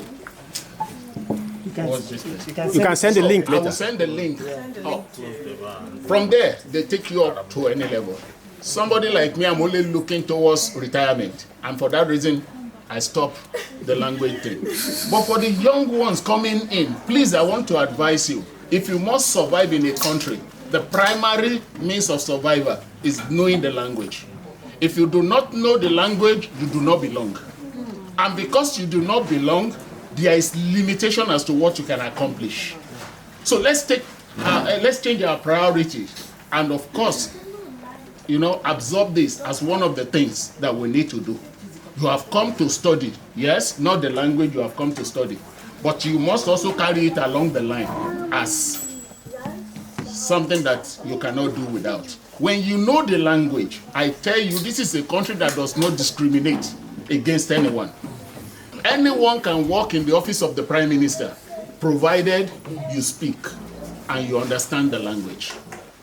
[SPEAKER 14] You can send the link later.
[SPEAKER 5] I will send the link up. From there, they take you up to any level. Somebody like me, I'm only looking towards retirement. And for that reason, I stop the language thing. But for the young ones coming in, please, I want to advise you. If you must survive in a country, the primary means of survival is knowing the language. If you do not know the language, you do not belong. And because you do not belong, there is limitation as to what you can accomplish. So let's change our priorities, and of course, absorb this as one of the things that we need to do. You have come to study, yes, not the language you have come to study, but you must also carry it along the line as something that you cannot do without. When you know the language, I tell you, this is a country that does not discriminate against anyone. Anyone can work in the office of the Prime Minister, provided you speak and you understand the language.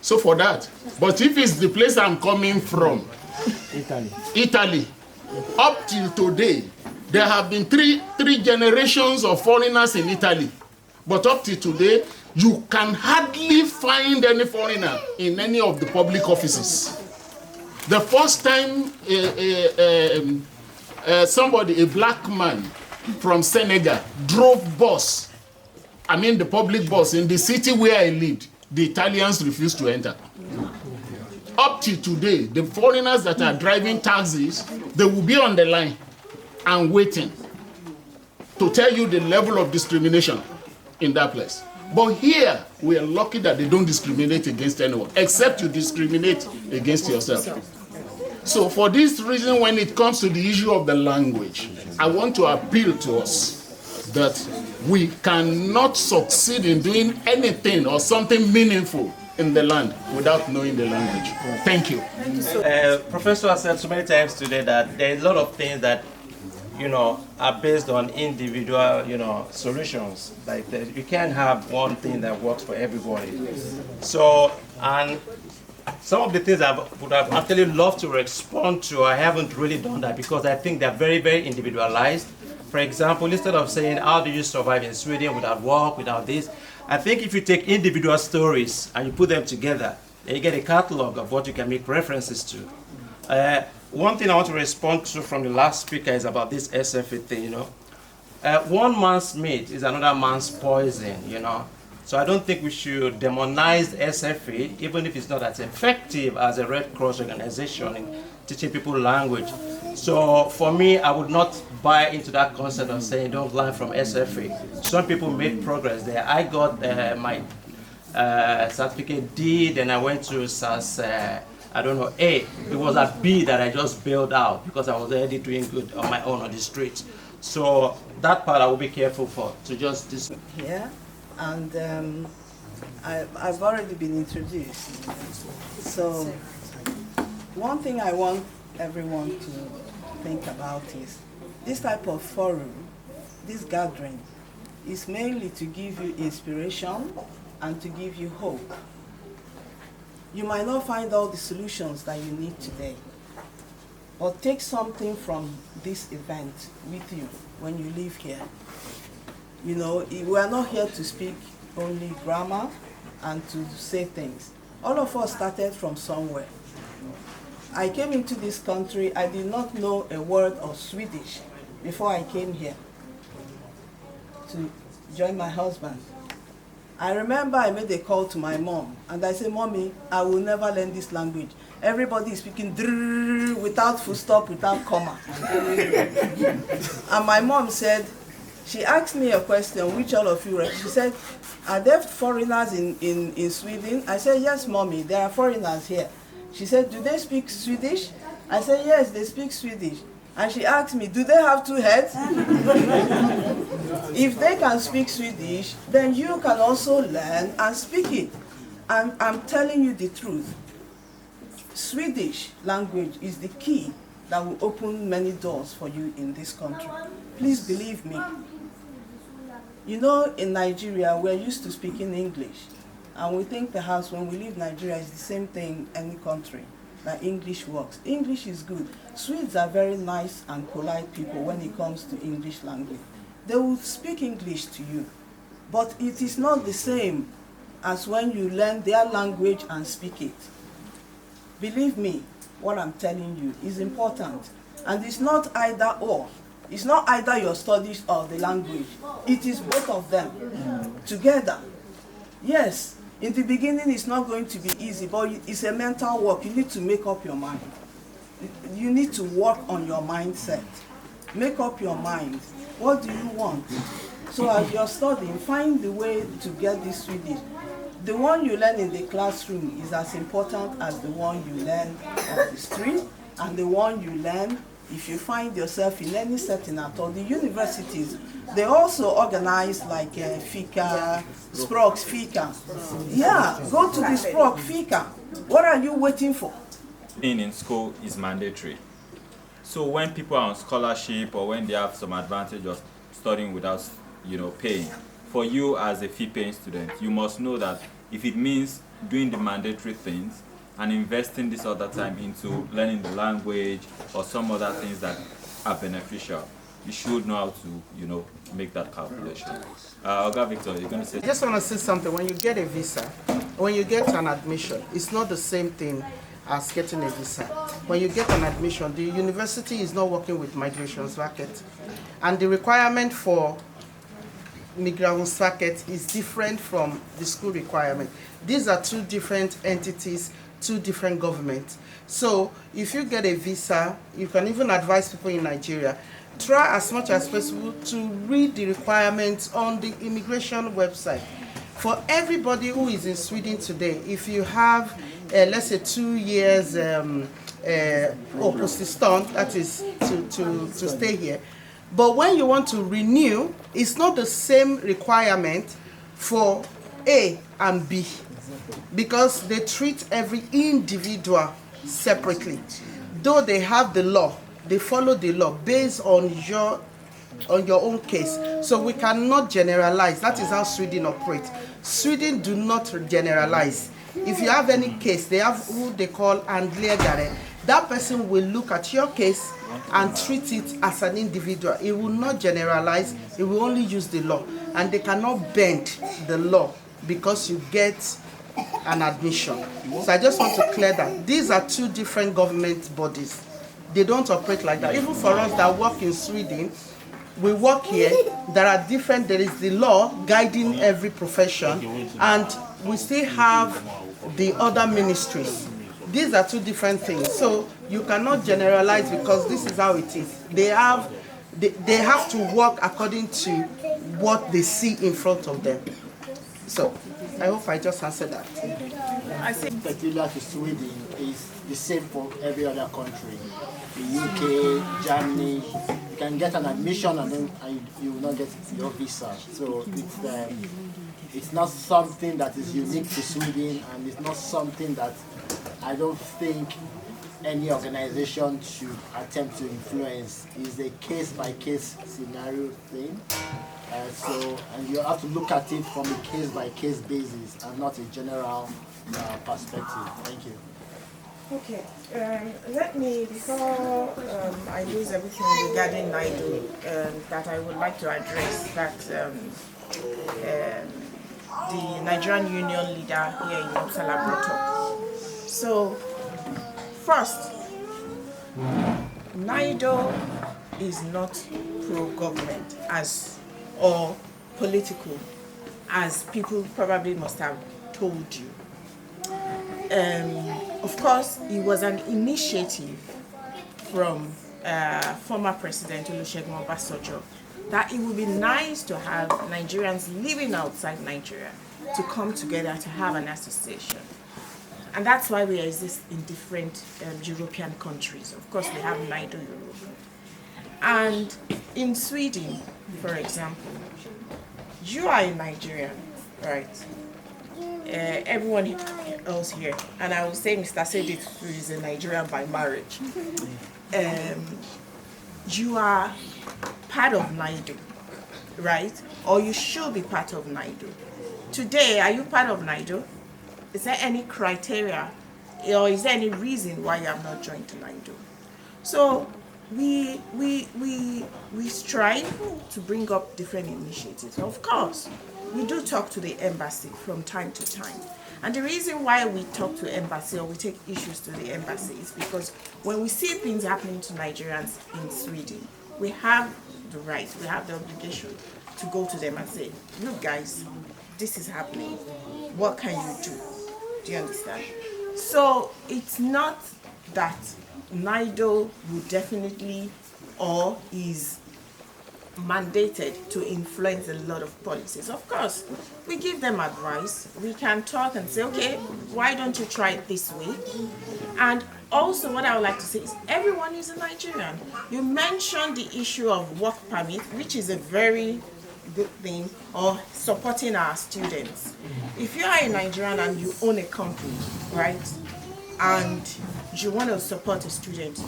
[SPEAKER 5] So for that, but if it's the place I'm coming from, Italy, up till today, there have been three generations of foreigners in Italy. But up till today, you can hardly find any foreigner in any of the public offices. The first time somebody, a black man from Senegal, drove bus, I mean the public bus, in the city where I lived, the Italians refused to enter. Up to today, the foreigners that are driving taxis, they will be on the line and waiting to tell you the level of discrimination in that place. But here, we are lucky that they don't discriminate against anyone, except you discriminate against yourself. So for this reason, when it comes to the issue of the language, I want to appeal to us that we cannot succeed in doing anything or something meaningful in the land without knowing the language. Thank you.
[SPEAKER 3] Professor has said so many times today that there are a lot of things that are based on individual, solutions. Like you can't have one thing that works for everybody. So, and some of the things I would have actually loved to respond to, I haven't really done that because I think they're very, very individualized. For example, instead of saying, how do you survive in Sweden without work, without this? I think if you take individual stories and you put them together, then you get a catalog of what you can make references to. One thing I want to respond to from the last speaker is about this SFA thing, one man's meat is another man's poison, So I don't think we should demonize SFA, even if it's not as effective as a Red Cross organization in teaching people language. So for me, I would not buy into that concept of saying don't learn from SFA. Some people made progress there. I got my certificate D, then I went to SAS, A. It was at B that I just bailed out because I was already doing good on my own on the streets. So that part I will be careful to just
[SPEAKER 17] here, and I've already been introduced. So one thing I want everyone to think about is this type of forum, this gathering, is mainly to give you inspiration and to give you hope. You might not find all the solutions that you need today, but take something from this event with you when you leave here. We are not here to speak only grammar and to say things. All of us started from somewhere. I came into this country, I did not know a word of Swedish before I came here to join my husband. I remember I made a call to my mom and I said, Mommy, I will never learn this language. Everybody is speaking without full stop, without comma. And my mom said, she asked me a question, which all of you read. She said, are there foreigners in Sweden? I said, yes, Mommy, there are foreigners here. She said, do they speak Swedish? I said, yes, they speak Swedish. And she asked me, do they have two heads? If they can speak Swedish, then you can also learn and speak it. I'm telling you the truth. Swedish language is the key that will open many doors for you in this country. Please believe me. In Nigeria, we're used to speaking English. And we think perhaps when we leave Nigeria, it's the same thing in any country, that English works. English is good. Swedes are very nice and polite people when it comes to English language. They will speak English to you, but it is not the same as when you learn their language and speak it. Believe me, what I'm telling you is important. And it's not either or. It's not either your studies or the language. It is both of them together. Yes, in the beginning it's not going to be easy, but it's a mental work. You need to make up your mind. You need to work on your mindset. Make up your mind. What do you want? So as you're studying, find the way to get this Swedish. The one you learn in the classroom is as important as the one you learn on the street, and the one you learn if you find yourself in any setting at all. The universities, they also organize like Fika, Språk Fika. Yeah, go to the Språk Fika. What are you waiting for?
[SPEAKER 4] Being in school is mandatory. So when people are on scholarship or when they have some advantage of studying without, paying, for you as a fee-paying student, you must know that if it means doing the mandatory things and investing this other time into learning the language or some other things that are beneficial, you should know how to, make that calculation. Oga Victor, you're going to say?
[SPEAKER 12] I just want to say something. When you get a visa, when you get an admission, it's not the same thing
[SPEAKER 18] as getting a visa. When you get an admission, the university is not working with migrations bracket, and the requirement for migrants bracket is different from the school requirement. These are two different entities, two different governments. So if you get a visa, you can even advise people in Nigeria, try as much as possible to read the requirements on the immigration website. For everybody who is in Sweden today, if you have, let's say, 2 years opposition, that is to stay here, but when you want to renew, it's not the same requirement for A and B, because they treat every individual separately. Though they have the law, they follow the law based on your own case. So we cannot generalize. That is how Sweden operates. Sweden do not generalize. If you have any case, they have who they call handläggare. That person will look at your case and treat it as an individual. It will not generalize. It will only use the law. And they cannot bend the law because you get an admission. So I just want to clear that. These are two different government bodies. They don't operate like that. Even for us that work in Sweden, we work here, there is the law guiding every profession, and we still have the other ministries. These are two different things. So you cannot generalize because this is how it is. They have to work according to what they see in front of them. So I hope I just answered that.
[SPEAKER 12] I think peculiar to Sweden is the same for every other country. The UK, Germany, you can get an admission and then you will not get your visa. So it's not something that is unique to Sweden, and it's not something that I don't think any organization should attempt to influence. It's a case-by-case scenario thing. And you have to look at it from a case-by-case basis and not a general perspective. Thank you.
[SPEAKER 7] Okay, let me, before I lose everything regarding NIDO, that I would like to address that the Nigerian Union leader here in Uppsala brought up. So, first, NIDO is not pro-government or political, as people probably must have told you. Of course, it was an initiative from former President Olusegun Obasanjo that it would be nice to have Nigerians living outside Nigeria to come together to have an association. And that's why we exist in different European countries. Of course, we have NIDO Europe. And in Sweden, for example, you are a Nigerian, right? Everyone else here, and I will say Mr. Sedit, who is a Nigerian by marriage, you are part of NIDO, right? Or you should be part of NIDO. Today, are you part of NIDO? Is there any criteria, or is there any reason why you have not joined NIDO? So we strive to bring up different initiatives. Of course, we do talk to the embassy from time to time. And the reason why we talk to embassy or we take issues to the embassy is because when we see things happening to Nigerians in Sweden, we have the right, we have the obligation to go to them and say, look guys, this is happening. What can you do? Do you understand? So it's not that NIDO will definitely or is mandated to influence a lot of policies. Of course, we give them advice. We can talk and say, okay, why don't you try it this way? And also what I would like to say is everyone is a Nigerian. You mentioned the issue of work permit, which is a very good thing, or supporting our students. If you are a Nigerian and you own a company, right, and you want to support a student,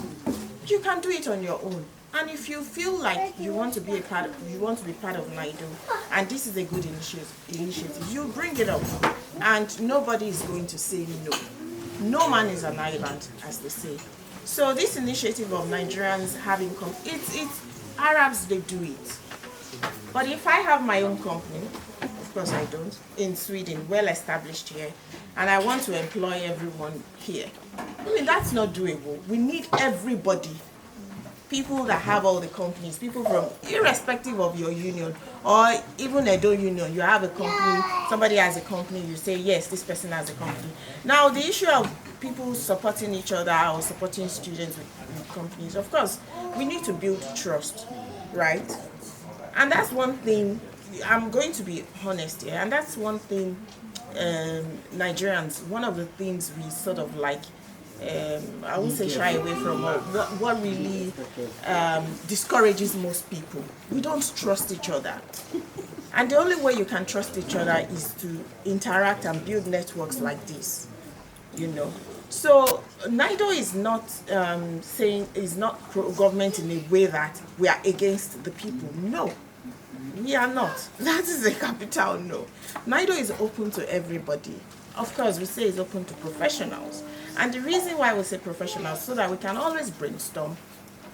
[SPEAKER 7] you can do it on your own. And if you feel like you want to be part of NIDO, and this is a good initiative, you bring it up, and nobody is going to say no. No man is an island, as they say. So this initiative of Nigerians having it's Arabs, they do it. But if I have my own company, of course I don't, in Sweden, well established here, and I want to employ everyone here,
[SPEAKER 18] I mean, that's not doable. We need everybody. People that have all the companies, people from, irrespective of your union, or even Edo Union, you have a company, somebody has a company, you say, yes, this person has a company. Now, the issue of people supporting each other or supporting students with companies, of course, we need to build trust, right? And that's one thing, I'm going to be honest here, and that's one thing Nigerians, one of the things we sort of like, I won't say shy away from, what really discourages most people. We don't trust each other. And the only way you can trust each other is to interact and build networks like this, you know. So NIDO is not saying, is not pro-government in a way that we are against the people. No, we are not. That is a capital no. NIDO is open to everybody. Of course, we say it's open to professionals. And the reason why we say professionals, so that we can always brainstorm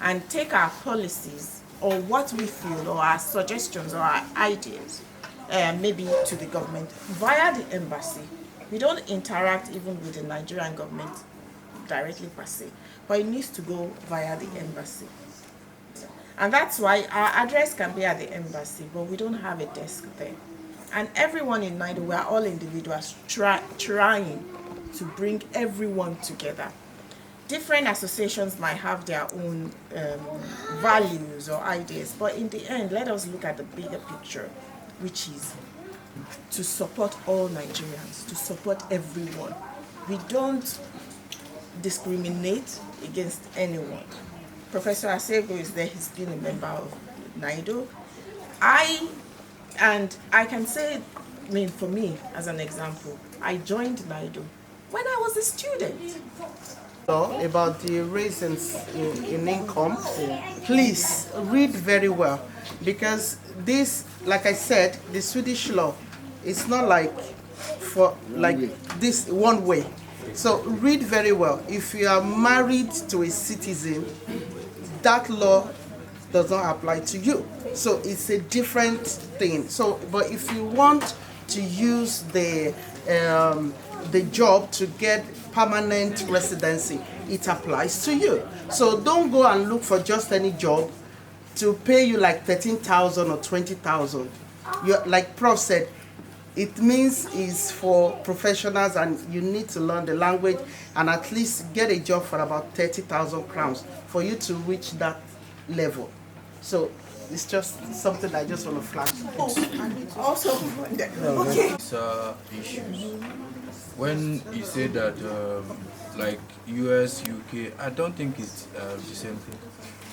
[SPEAKER 18] and take our policies or what we feel or our suggestions or our ideas maybe to the government via the embassy. We don't interact even with the Nigerian government directly per se, but it needs to go via the embassy. And that's why our address can be at the embassy, but we don't have a desk there. And everyone in NIDO, we are all individuals trying to bring everyone together. Different associations might have their own values or ideas, but in the end, let us look at the bigger picture, which is to support all Nigerians, to support everyone. We don't discriminate against anyone. Professor Asego is there, he's been a member of NIDO. I can say, I mean, for me, as an example, I joined NIDO when I was a student. About the reasons in income, please read very well, because this, like I said, the Swedish law is not like for like this one way. So read very well. If you are married to a citizen, that law does not apply to you. So it's a different thing. So, but if you want to use the job to get permanent residency, it applies to you. So don't go and look for just any job to pay you like 13,000 or 20,000. Like Prof said, it means it's for professionals, and you need to learn the language and at least get a job for about 30,000 crowns for you to reach that level. So it's just something I just want to flash. And also, okay.
[SPEAKER 19] Issues. When you say that, like US, UK, I don't think it's the same thing.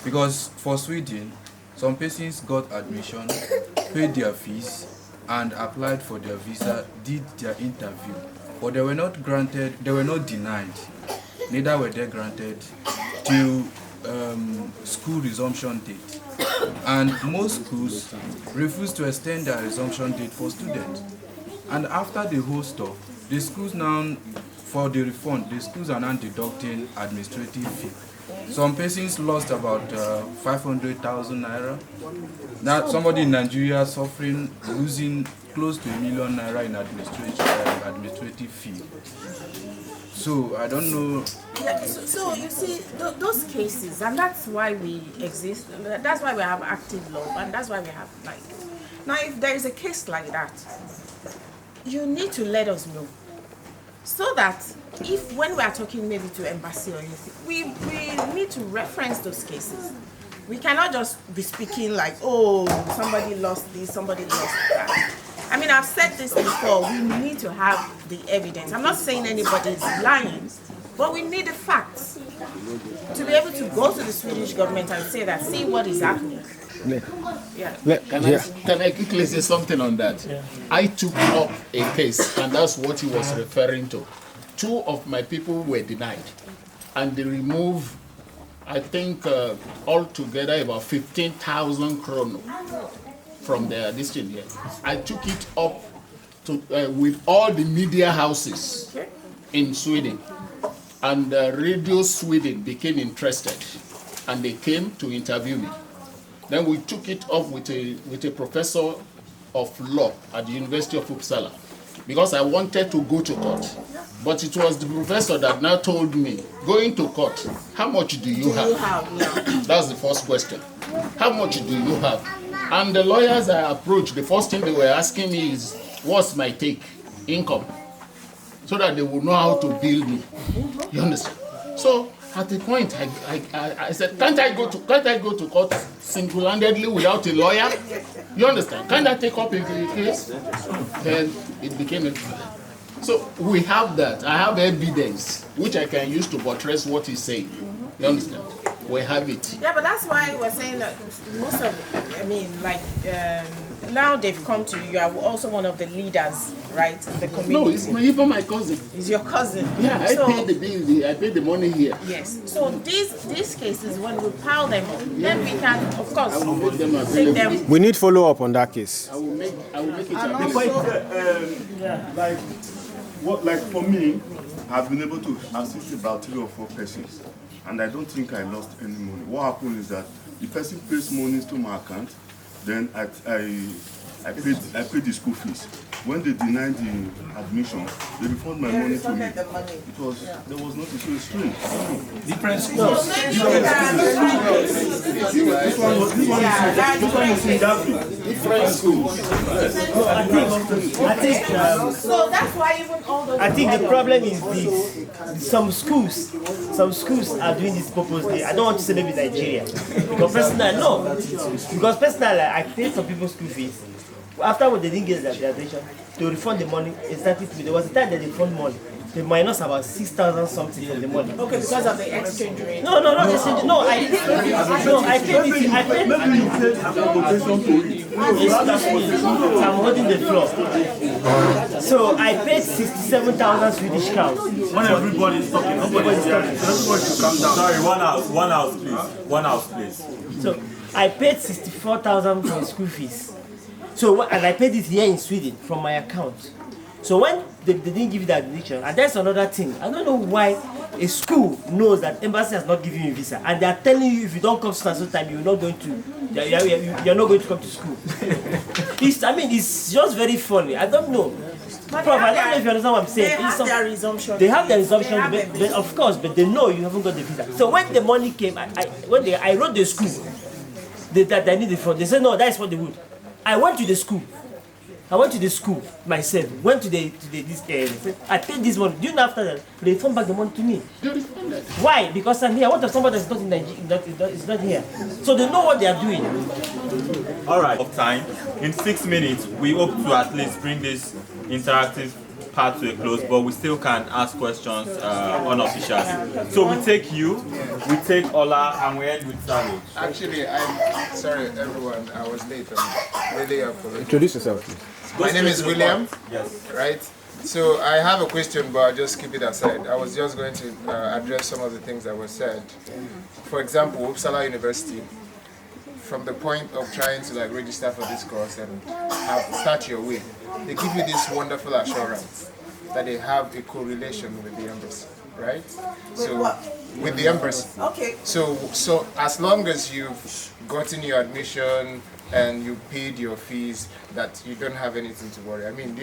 [SPEAKER 19] Because for Sweden, some persons got admission, paid their fees, and applied for their visa, did their interview, but they were not granted, they were not denied, neither were they granted till school resumption date. And most schools refuse to extend their resumption date for students. And after the whole stuff, the schools now, for the refund, the schools are now deducting administrative fee. Some persons lost about 500,000 naira. Now somebody in Nigeria suffering, losing close to 1 million naira in administrative fee. So I don't know.
[SPEAKER 18] Yeah, so you see, those cases, and that's why we exist, that's why we have active law, and that's why we have like. Now if there is a case like that, you need to let us know, so that if when we are talking maybe to embassy or anything, we need to reference those cases. We cannot just be speaking like, oh, somebody lost this, somebody lost that. I mean, I've said this before, we need to have the evidence. I'm not saying anybody is lying, but we need the facts to be able to go to the Swedish government and say that, see what is happening. Yeah.
[SPEAKER 20] Can I quickly say something on that? Yeah. I took up a case, and that's what he was referring to. 2 of my people were denied, and they removed, I think, altogether about 15,000 kroner from their district here. I took it up to, with all the media houses in Sweden, and Radio Sweden became interested, and they came to interview me. Then we took it up with a professor of law at the University of Uppsala, because I wanted to go to court. But it was the professor that now told me, going to court, how much do you have? That's the first question. How much do you have? And the lawyers I approached, the first thing they were asking me is, what's my take, income? So that they will know how to bill me. You understand? So at the point, I said, can't I go to court single-handedly without a lawyer? You understand? Can't I take up a case? Then it became a... So we have that. I have evidence which I can use to buttress what he's saying. You understand? We have it.
[SPEAKER 7] Yeah, but that's why we're saying that most of, I mean, like, now they've come to you. You are also one of the leaders, right? The community.
[SPEAKER 20] No, it's even my cousin.
[SPEAKER 7] It's your cousin.
[SPEAKER 20] Yeah, I pay the bill. I pay the money here.
[SPEAKER 7] Yes. So these cases, when we pile them up, then we can, of course,
[SPEAKER 20] I will make them
[SPEAKER 7] take
[SPEAKER 20] available.
[SPEAKER 7] them.
[SPEAKER 9] We need follow up on that case.
[SPEAKER 20] I will make it
[SPEAKER 8] Like, like for me, I've been able to assist about 3 or 4 persons, and I don't think I lost any money. What happened is that the person pays money to my account, then I paid the school fees. When they denied the admission, they refunded my money to me. There was nothing, so it's strange.
[SPEAKER 3] Different schools.
[SPEAKER 8] This one is in Dublin.
[SPEAKER 20] Different schools.
[SPEAKER 6] I think
[SPEAKER 7] So that's why even all those.
[SPEAKER 6] I think the problem is this. Some schools are doing this purposely. I don't want to say maybe Nigeria. Because personally, no. Because personally, I paid some people's school fees. After when they didn't get their admission, to refund the money exactly to me. There was a time that they refund money. They minus about 6,000 something from the money.
[SPEAKER 7] Okay, because of the exchange rate.
[SPEAKER 6] No, exchange. No, I paid it. I'm holding the floor. So I paid 67,000 Swedish crowns.
[SPEAKER 4] When everybody is talking, everybody should calm down. Sorry, one house, please.
[SPEAKER 6] So I paid 64,000 for school fees. So and I paid it here in Sweden from my account. So when they didn't give you the admission, and that's another thing. I don't know why a school knows that embassy has not given you a visa, and they are telling you if you don't come to certain time, you're not going to come to school. It's just very funny. I don't know. Prof, I don't know if you understand what I'm saying.
[SPEAKER 7] They have their resumption.
[SPEAKER 6] They have their resumption, but of course, but they know you haven't got the visa. So when the money came, I wrote the school that I need the fund. They said no, that's what they would. I went to the school myself. Went to I paid this money. Do you know after that they refund back the money to me? Why? Because I'm here. What if somebody that's not in Nigeria is not here? So they know what they are doing.
[SPEAKER 4] All right. Of time. In 6 minutes, we hope to at least bring this interactive part to a close, but we still can ask questions unofficially. So we take you, we take Ola, and we end with Savage.
[SPEAKER 21] Actually, I'm sorry everyone, I was late. I'm really apologetic.
[SPEAKER 9] Introduce yourself, please.
[SPEAKER 21] My name is William.
[SPEAKER 4] Yes.
[SPEAKER 21] Right? So I have a question, but I'll just keep it aside. I was just going to address some of the things that were said. For example, Uppsala University, from the point of trying to register for this course and start your way, they give you this wonderful assurance that they have a correlation with the embassy, right? With the embassy.
[SPEAKER 7] Okay.
[SPEAKER 21] So as long as you've gotten your admission and you paid your fees, that you don't have anything to worry. I mean,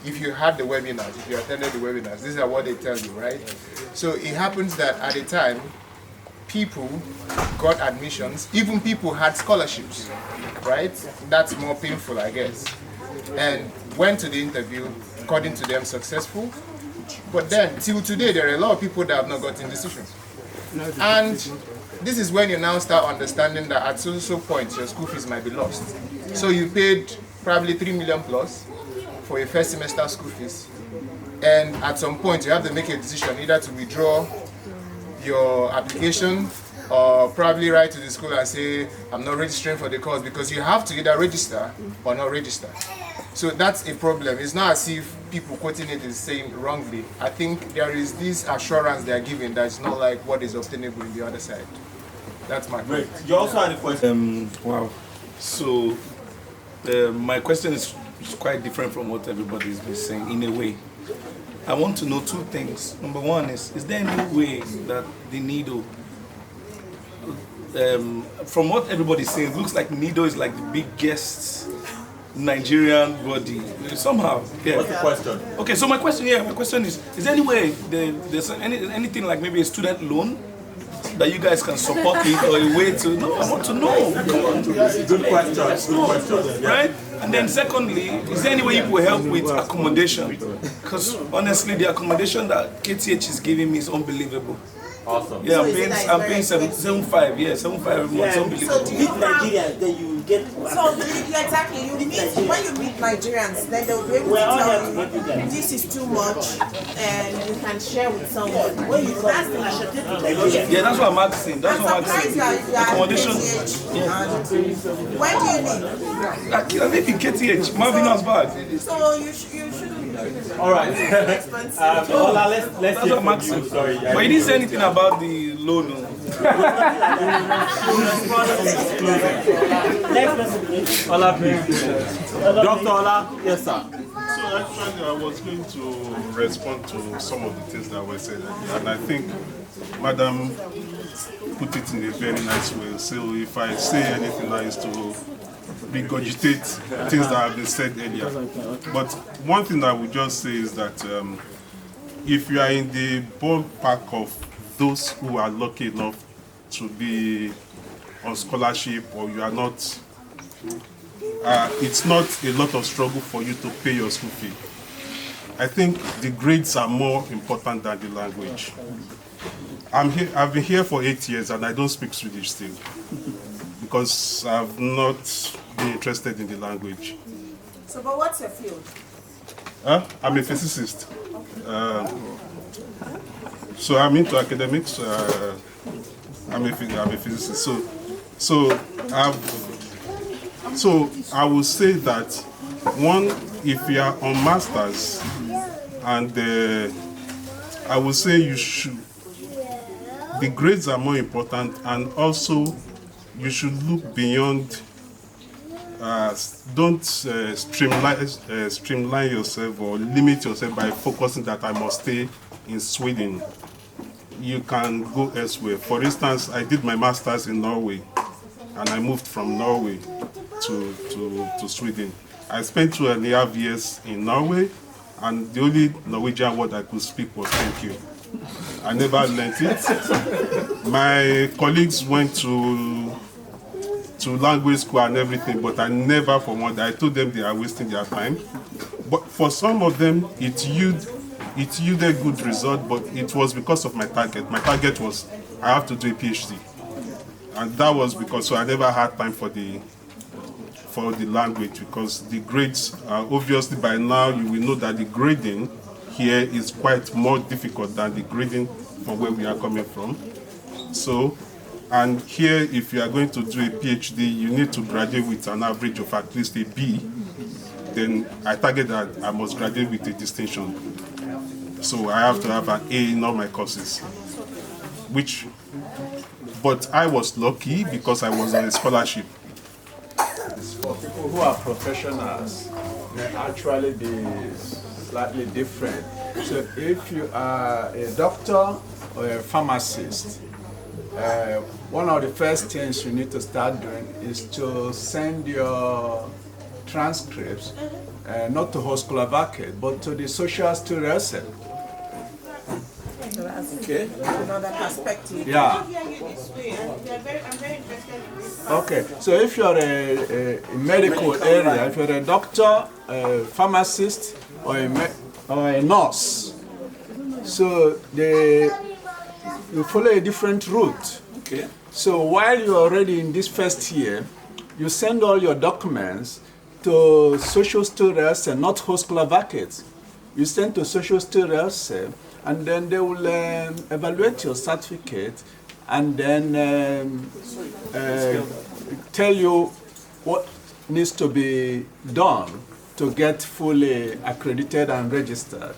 [SPEAKER 21] if you had the webinars, if you attended the webinars, these are what they tell you, right? So it happens that at a time, people got admissions, even people had scholarships, right? That's more painful, I guess. And went to the interview, according to them, successful. But then, till today, there are a lot of people that have not gotten decisions. And this is when you now start understanding that at so point, your school fees might be lost. So you paid probably 3 million plus for your first semester school fees. And at some point, you have to make a decision either to withdraw your application or probably write to the school and say, I'm not registering for the course, because you have to either register or not register. So that's a problem. It's not as if people quoting it is saying wrongly. I think there is this assurance they are giving that it's not like what is obtainable in the other side. That's my point.
[SPEAKER 4] You also had a question.
[SPEAKER 10] Wow. So my question is quite different from what everybody's been saying in a way. I want to know 2 things. Number one is there any way that the needle, from what everybody's saying, it looks like needle is like the biggest Nigerian body somehow. Yeah.
[SPEAKER 4] What's the question?
[SPEAKER 10] Okay, so my question is there any way there's anything like maybe a student loan that you guys can support it, or a way to? No, I want to know.
[SPEAKER 4] Good question.
[SPEAKER 10] Right? And then secondly, is there any way you will help with accommodation? Because honestly, the accommodation that KTH is giving me is unbelievable.
[SPEAKER 4] Awesome.
[SPEAKER 10] Yeah, I'm paying 7.5. Yeah, 7.5 every month. It's unbelievable.
[SPEAKER 6] So do you Nigerians, then you get.
[SPEAKER 7] So exactly, you meet when you meet Nigerians, then they'll be able to tell you this is too much, and you can share with someone. When you that's the initiative.
[SPEAKER 10] Yeah, that's what I'm asking. That's what I'm asking. Accommodation.
[SPEAKER 7] When do you live?
[SPEAKER 10] I live in KTH. Malvina's bad.
[SPEAKER 7] So you should.
[SPEAKER 4] All right. Let's
[SPEAKER 10] That's what I'm asking.
[SPEAKER 4] Sorry.
[SPEAKER 10] But you didn't say anything about the loan.
[SPEAKER 4] Ola, please. Dr. Ola, yes, sir.
[SPEAKER 1] So actually, I was going to respond to some of the things that were said, and I think Madam put it in a very nice way. So if I say anything that is to regurgitate things that have been said earlier, but one thing I would just say is that if you are in the ballpark of those who are lucky enough to be on scholarship, or you are not, it's not a lot of struggle for you to pay your school fee. I think the grades are more important than the language. I've been here for 8 years and I don't speak Swedish still, because I've not been interested in the language.
[SPEAKER 7] So, but what's your field?
[SPEAKER 1] I'm a physicist. So I'm into academics. I'm a physicist. So I will say that one, if you are on masters, and I will say you should. The grades are more important, and also you should look beyond. Don't streamline yourself or limit yourself by focusing that I must stay in Sweden. You can go elsewhere. For instance, I did my master's in Norway, and I moved from Norway to Sweden. I spent 2.5 years in Norway, and the only Norwegian word I could speak was thank you. I never learned it. My colleagues went to language school and everything, but I never for one day. I told them they are wasting their time. But for some of them, it yielded good result, but it was because of my target. My target was I have to do a PhD. And that was because so I never had time for the language, because the grades obviously by now you will know that the grading here is quite more difficult than the grading from where we are coming from. So, and here if you are going to do a PhD, you need to graduate with an average of at least a B. Then I target that I must graduate with a distinction. So I have to have an A in all my courses. But I was lucky because I was on a scholarship.
[SPEAKER 13] For people who are professionals, may actually be slightly different. So if you are a doctor or a pharmacist, one of the first things you need to start doing is to send your transcripts not to Hoskolavake, but to the social study cell. Okay.
[SPEAKER 7] Another perspective.
[SPEAKER 13] Yeah. Okay. So if you're a medical area, if you're a doctor, a pharmacist, or a nurse, so you follow a different route. Okay. So while you're already in this first year, you send all your documents to social studies and not Hoskolavake. You send to social studies, and then they will evaluate your certificate and then tell you what needs to be done to get fully accredited and registered.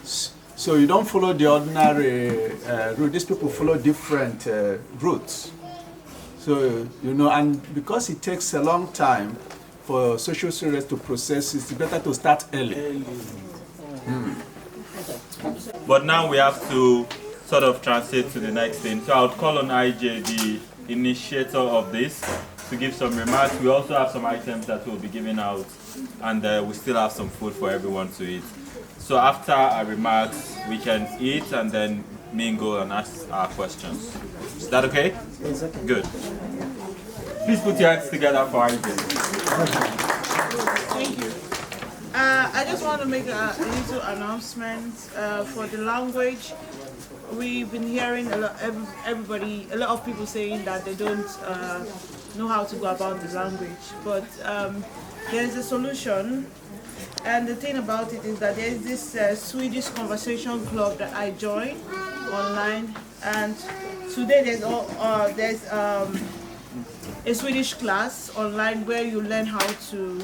[SPEAKER 13] So you don't follow the ordinary route. These people follow different routes. So, you know, and because it takes a long time for social studies to process, it's better to start early.
[SPEAKER 4] But now we have to sort of translate to the next thing. So I would call on IJ, the initiator of this, to give some remarks. We also have some items that we'll be giving out, and we still have some food for everyone to eat. So after our remarks, we can eat and then mingle and ask our questions. Is that okay?
[SPEAKER 6] It's okay.
[SPEAKER 4] Good. Please put your hands together for our event.
[SPEAKER 2] Thank you. I just want to make a little announcement for the language. We've been hearing a lot of people saying that they don't know how to go about the language, but there is a solution. And the thing about it is that there is this Swedish conversation club that I joined online, and today there's a Swedish class online where you learn how to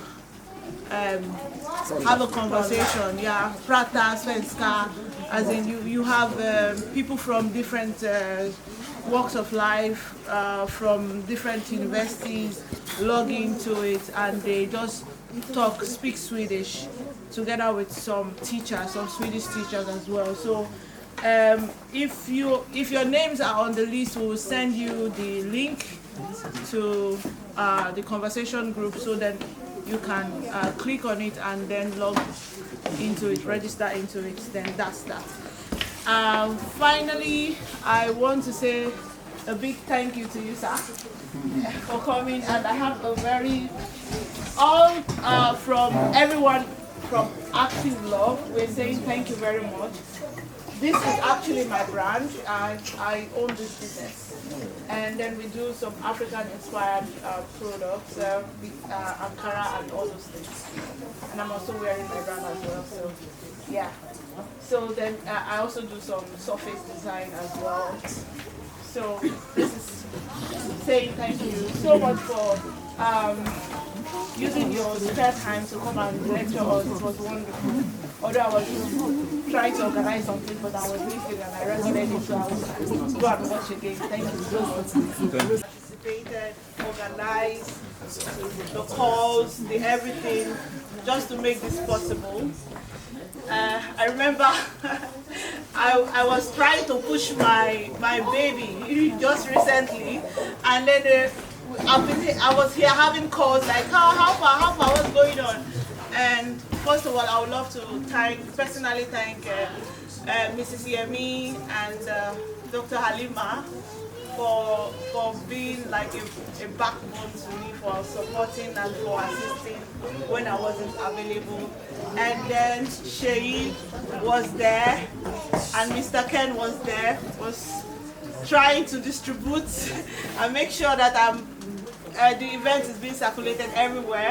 [SPEAKER 2] have a conversation. Yeah, prata, svenska, as in you have people from different walks of life, from different universities log into it, and they just speak Swedish together with some teachers, some Swedish teachers as well. So if your names are on the list, we will send you the link to the conversation group, so that you can click on it and then log into it, register into it. Then that's that. Finally, I want to say a big thank you to you, sir, for coming, and I have a from everyone from Active Love, we're saying thank you very much. This is actually my brand. I own this business, and then we do some African-inspired products, Ankara and all those things. And I'm also wearing my brand as well. So yeah. So then I also do some surface design as well. So this is saying thank you so much for using your spare time to come and lecture us. It was wonderful. Although I was trying to organize something, but I was missing and I recorded it, so I will go and watch again. Thank you so much. Participated, organized, the calls, the everything, just to make this possible. I remember I was trying to push my baby just recently, and then I was here having calls like, how far, what's going on? And first of all, I would love to personally thank Mrs. Yemi and Dr. Halima for being like a backbone to me, for supporting and for assisting when I wasn't available. And then Sheyi was there, and Mr. Ken was there, was trying to distribute and make sure that the event is being circulated everywhere.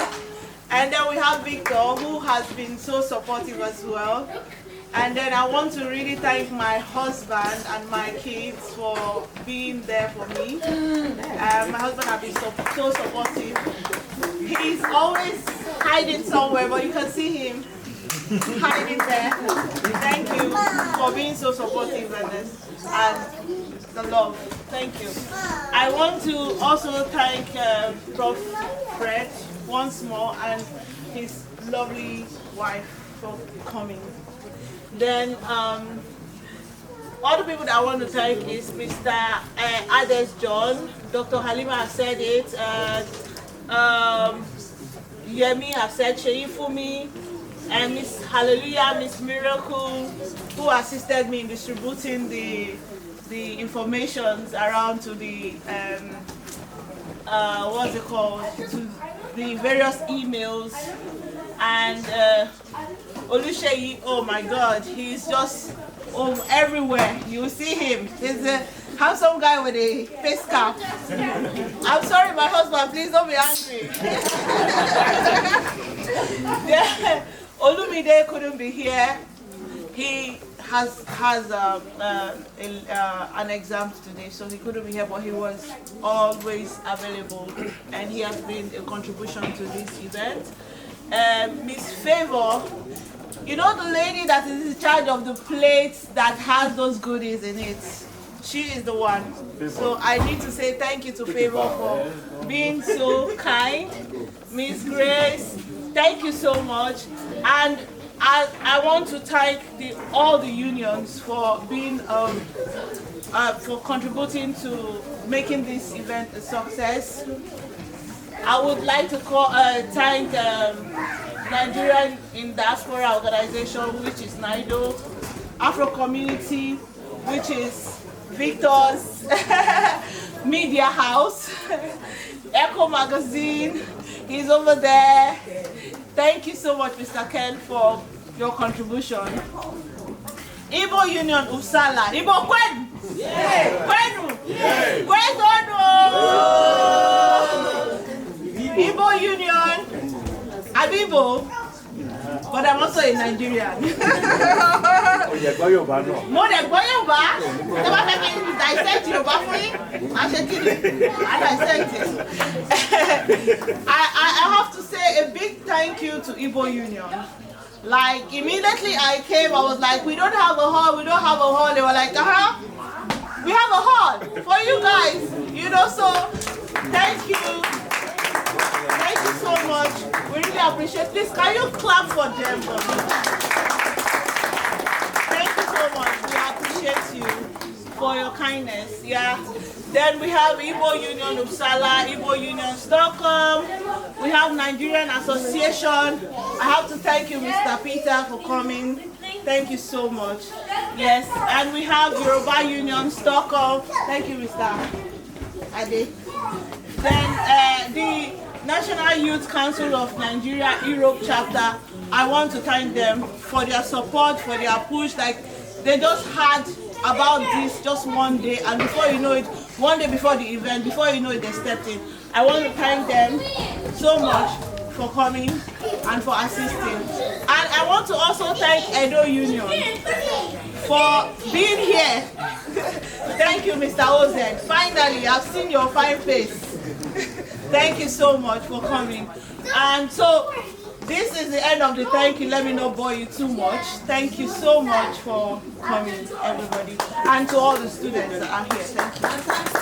[SPEAKER 2] And then we have Victor, who has been so supportive as well. And then I want to really thank my husband and my kids for being there for me. My husband has been so supportive. He's always hiding somewhere, but you can see him hiding there. Thank you for being so supportive and the love. Thank you. I want to also thank Prof. Fred once more and his lovely wife for coming. Then other people that I want to thank is Mr. Ades John, Dr. Halima has said it, Yemi have said, Sheifumi, and Miss Hallelujah, Miss Miracle, who assisted me in distributing the informations around to the what's it called, to the various emails. And Olusheyi, oh my God, he's just everywhere. You see him. He's a handsome guy with a face cap. I'm sorry, my husband, please don't be angry. Yeah, Olumide couldn't be here. He has an exam today, so he couldn't be here, but he was always available, and he has been a contribution to this event. Miss Favor, you know the lady that is in charge of the plates that has those goodies in it? She is the one. So I need to say thank you to Favor for being so kind. Miss Grace, thank you so much. And I want to thank all the unions for being for contributing to making this event a success. I would like to thank Nigerian in Diaspora Organization, which is NIDO, Afro Community, which is Victor's Media House, Echo Magazine, he's over there. Thank you so much, Mr. Ken, for your contribution. Igbo Union Uppsala. Igbo Kwen? Kwenu? Kwenu? Igbo Union. Abibo. But I'm also a Nigerian. More than Yoruba. Never let me dissect Yoruba for you. I dissect it. I have to say a big thank you to Igbo Union. Like, immediately I came, I was like, we don't have a hall, we don't have a hall. They were like, we have a hall for you guys. You know, so thank you. Thank you so much. We really appreciate. Please, can you clap for them? Thank you so much. We appreciate you for your kindness. Yeah. Then we have Igbo Union Uppsala, Igbo Union Stockholm. We have Nigerian Association. I have to thank you, Mr. Peter, for coming. Thank you so much. Yes, and we have Yoruba Union Stockholm. Thank you, Mr. Ade. Then the National Youth Council of Nigeria Europe chapter. I want to thank them for their support, for their push. Like, they just had about this just one day, and before you know it, one day before the event, before you know it, they stepped in. I want to thank them so much for coming and for assisting. And I want to also thank Edo Union for being here. Thank you, Mr. Oz. Finally, I've seen your fine face. Thank you so much for coming. And so, this is the end of the thank you. Let me not bore you too much. Thank you so much for coming, everybody. And to all the students that are here, thank you.